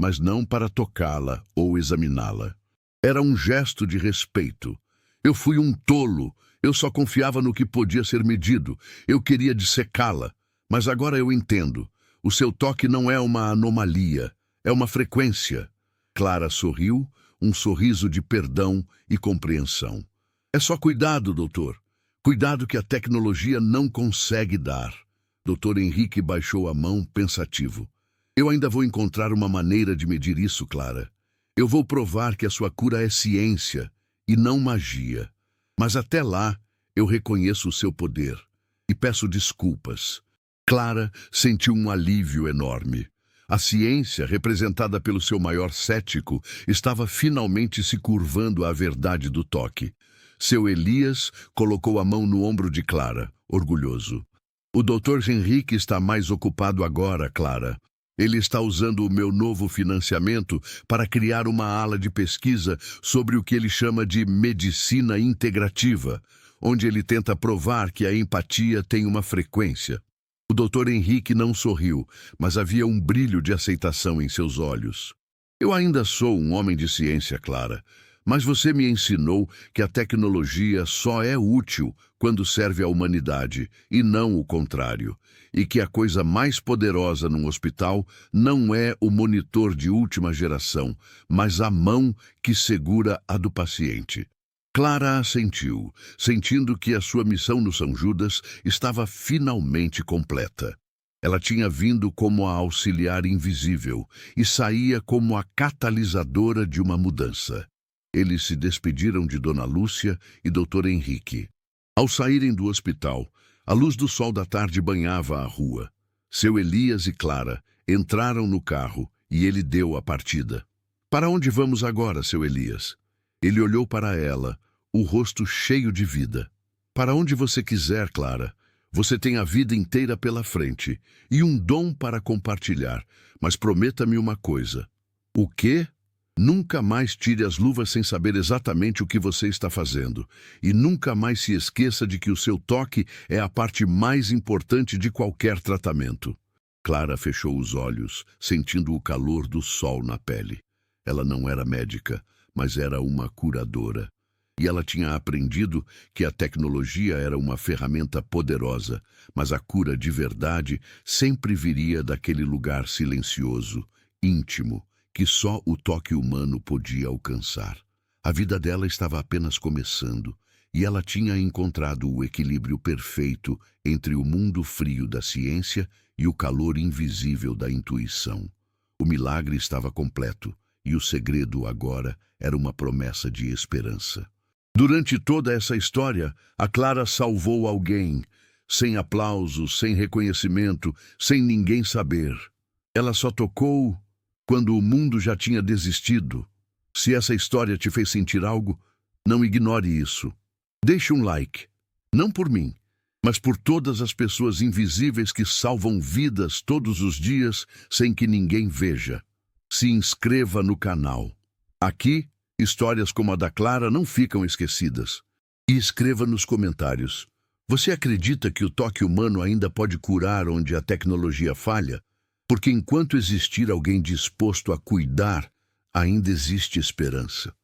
mas não para tocá-la ou examiná-la. Era um gesto de respeito. "Eu fui um tolo. Eu só confiava no que podia ser medido. Eu queria dissecá-la. Mas agora eu entendo. O seu toque não é uma anomalia. É uma frequência." Clara sorriu, um sorriso de perdão e compreensão. "É só cuidado, doutor. Cuidado que a tecnologia não consegue dar." Dr. Henrique baixou a mão, pensativo. "Eu ainda vou encontrar uma maneira de medir isso, Clara. Eu vou provar que a sua cura é ciência e não magia. Mas até lá, eu reconheço o seu poder e peço desculpas." Clara sentiu um alívio enorme. A ciência, representada pelo seu maior cético, estava finalmente se curvando à verdade do toque. Seu Elias colocou a mão no ombro de Clara, orgulhoso. "O Dr. Henrique está mais ocupado agora, Clara. Ele está usando o meu novo financiamento para criar uma ala de pesquisa sobre o que ele chama de medicina integrativa, onde ele tenta provar que a empatia tem uma frequência. O Dr. Henrique não sorriu, mas havia um brilho de aceitação em seus olhos. Eu ainda sou um homem de ciência, Clara, mas você me ensinou que a tecnologia só é útil quando serve à humanidade, e não o contrário, e que a coisa mais poderosa num hospital não é o monitor de última geração, mas a mão que segura a do paciente. Clara assentiu, sentindo que a sua missão no São Judas estava finalmente completa. Ela tinha vindo como a auxiliar invisível e saía como a catalisadora de uma mudança. Eles se despediram de Dona Lúcia e Dr. Henrique. Ao saírem do hospital, a luz do sol da tarde banhava a rua. Seu Elias e Clara entraram no carro e ele deu a partida. Para onde vamos agora, seu Elias? Ele olhou para ela, o rosto cheio de vida. Para onde você quiser, Clara. Você tem a vida inteira pela frente e um dom para compartilhar, mas prometa-me uma coisa. O quê? Nunca mais tire as luvas sem saber exatamente o que você está fazendo. E nunca mais se esqueça de que o seu toque é a parte mais importante de qualquer tratamento. Clara fechou os olhos, sentindo o calor do sol na pele. Ela não era médica, mas era uma curadora. E ela tinha aprendido que a tecnologia era uma ferramenta poderosa, mas a cura de verdade sempre viria daquele lugar silencioso, íntimo, que só o toque humano podia alcançar. A vida dela estava apenas começando, e ela tinha encontrado o equilíbrio perfeito entre o mundo frio da ciência e o calor invisível da intuição. O milagre estava completo, e o segredo agora era uma promessa de esperança. Durante toda essa história, a Clara salvou alguém, sem aplausos, sem reconhecimento, sem ninguém saber. Ela só tocou quando o mundo já tinha desistido. Se essa história te fez sentir algo, não ignore isso. Deixe um like, não por mim, mas por todas as pessoas invisíveis que salvam vidas todos os dias sem que ninguém veja. Se inscreva no canal. Aqui, histórias como a da Clara não ficam esquecidas. E escreva nos comentários. Você acredita que o toque humano ainda pode curar onde a tecnologia falha? Porque enquanto existir alguém disposto a cuidar, ainda existe esperança.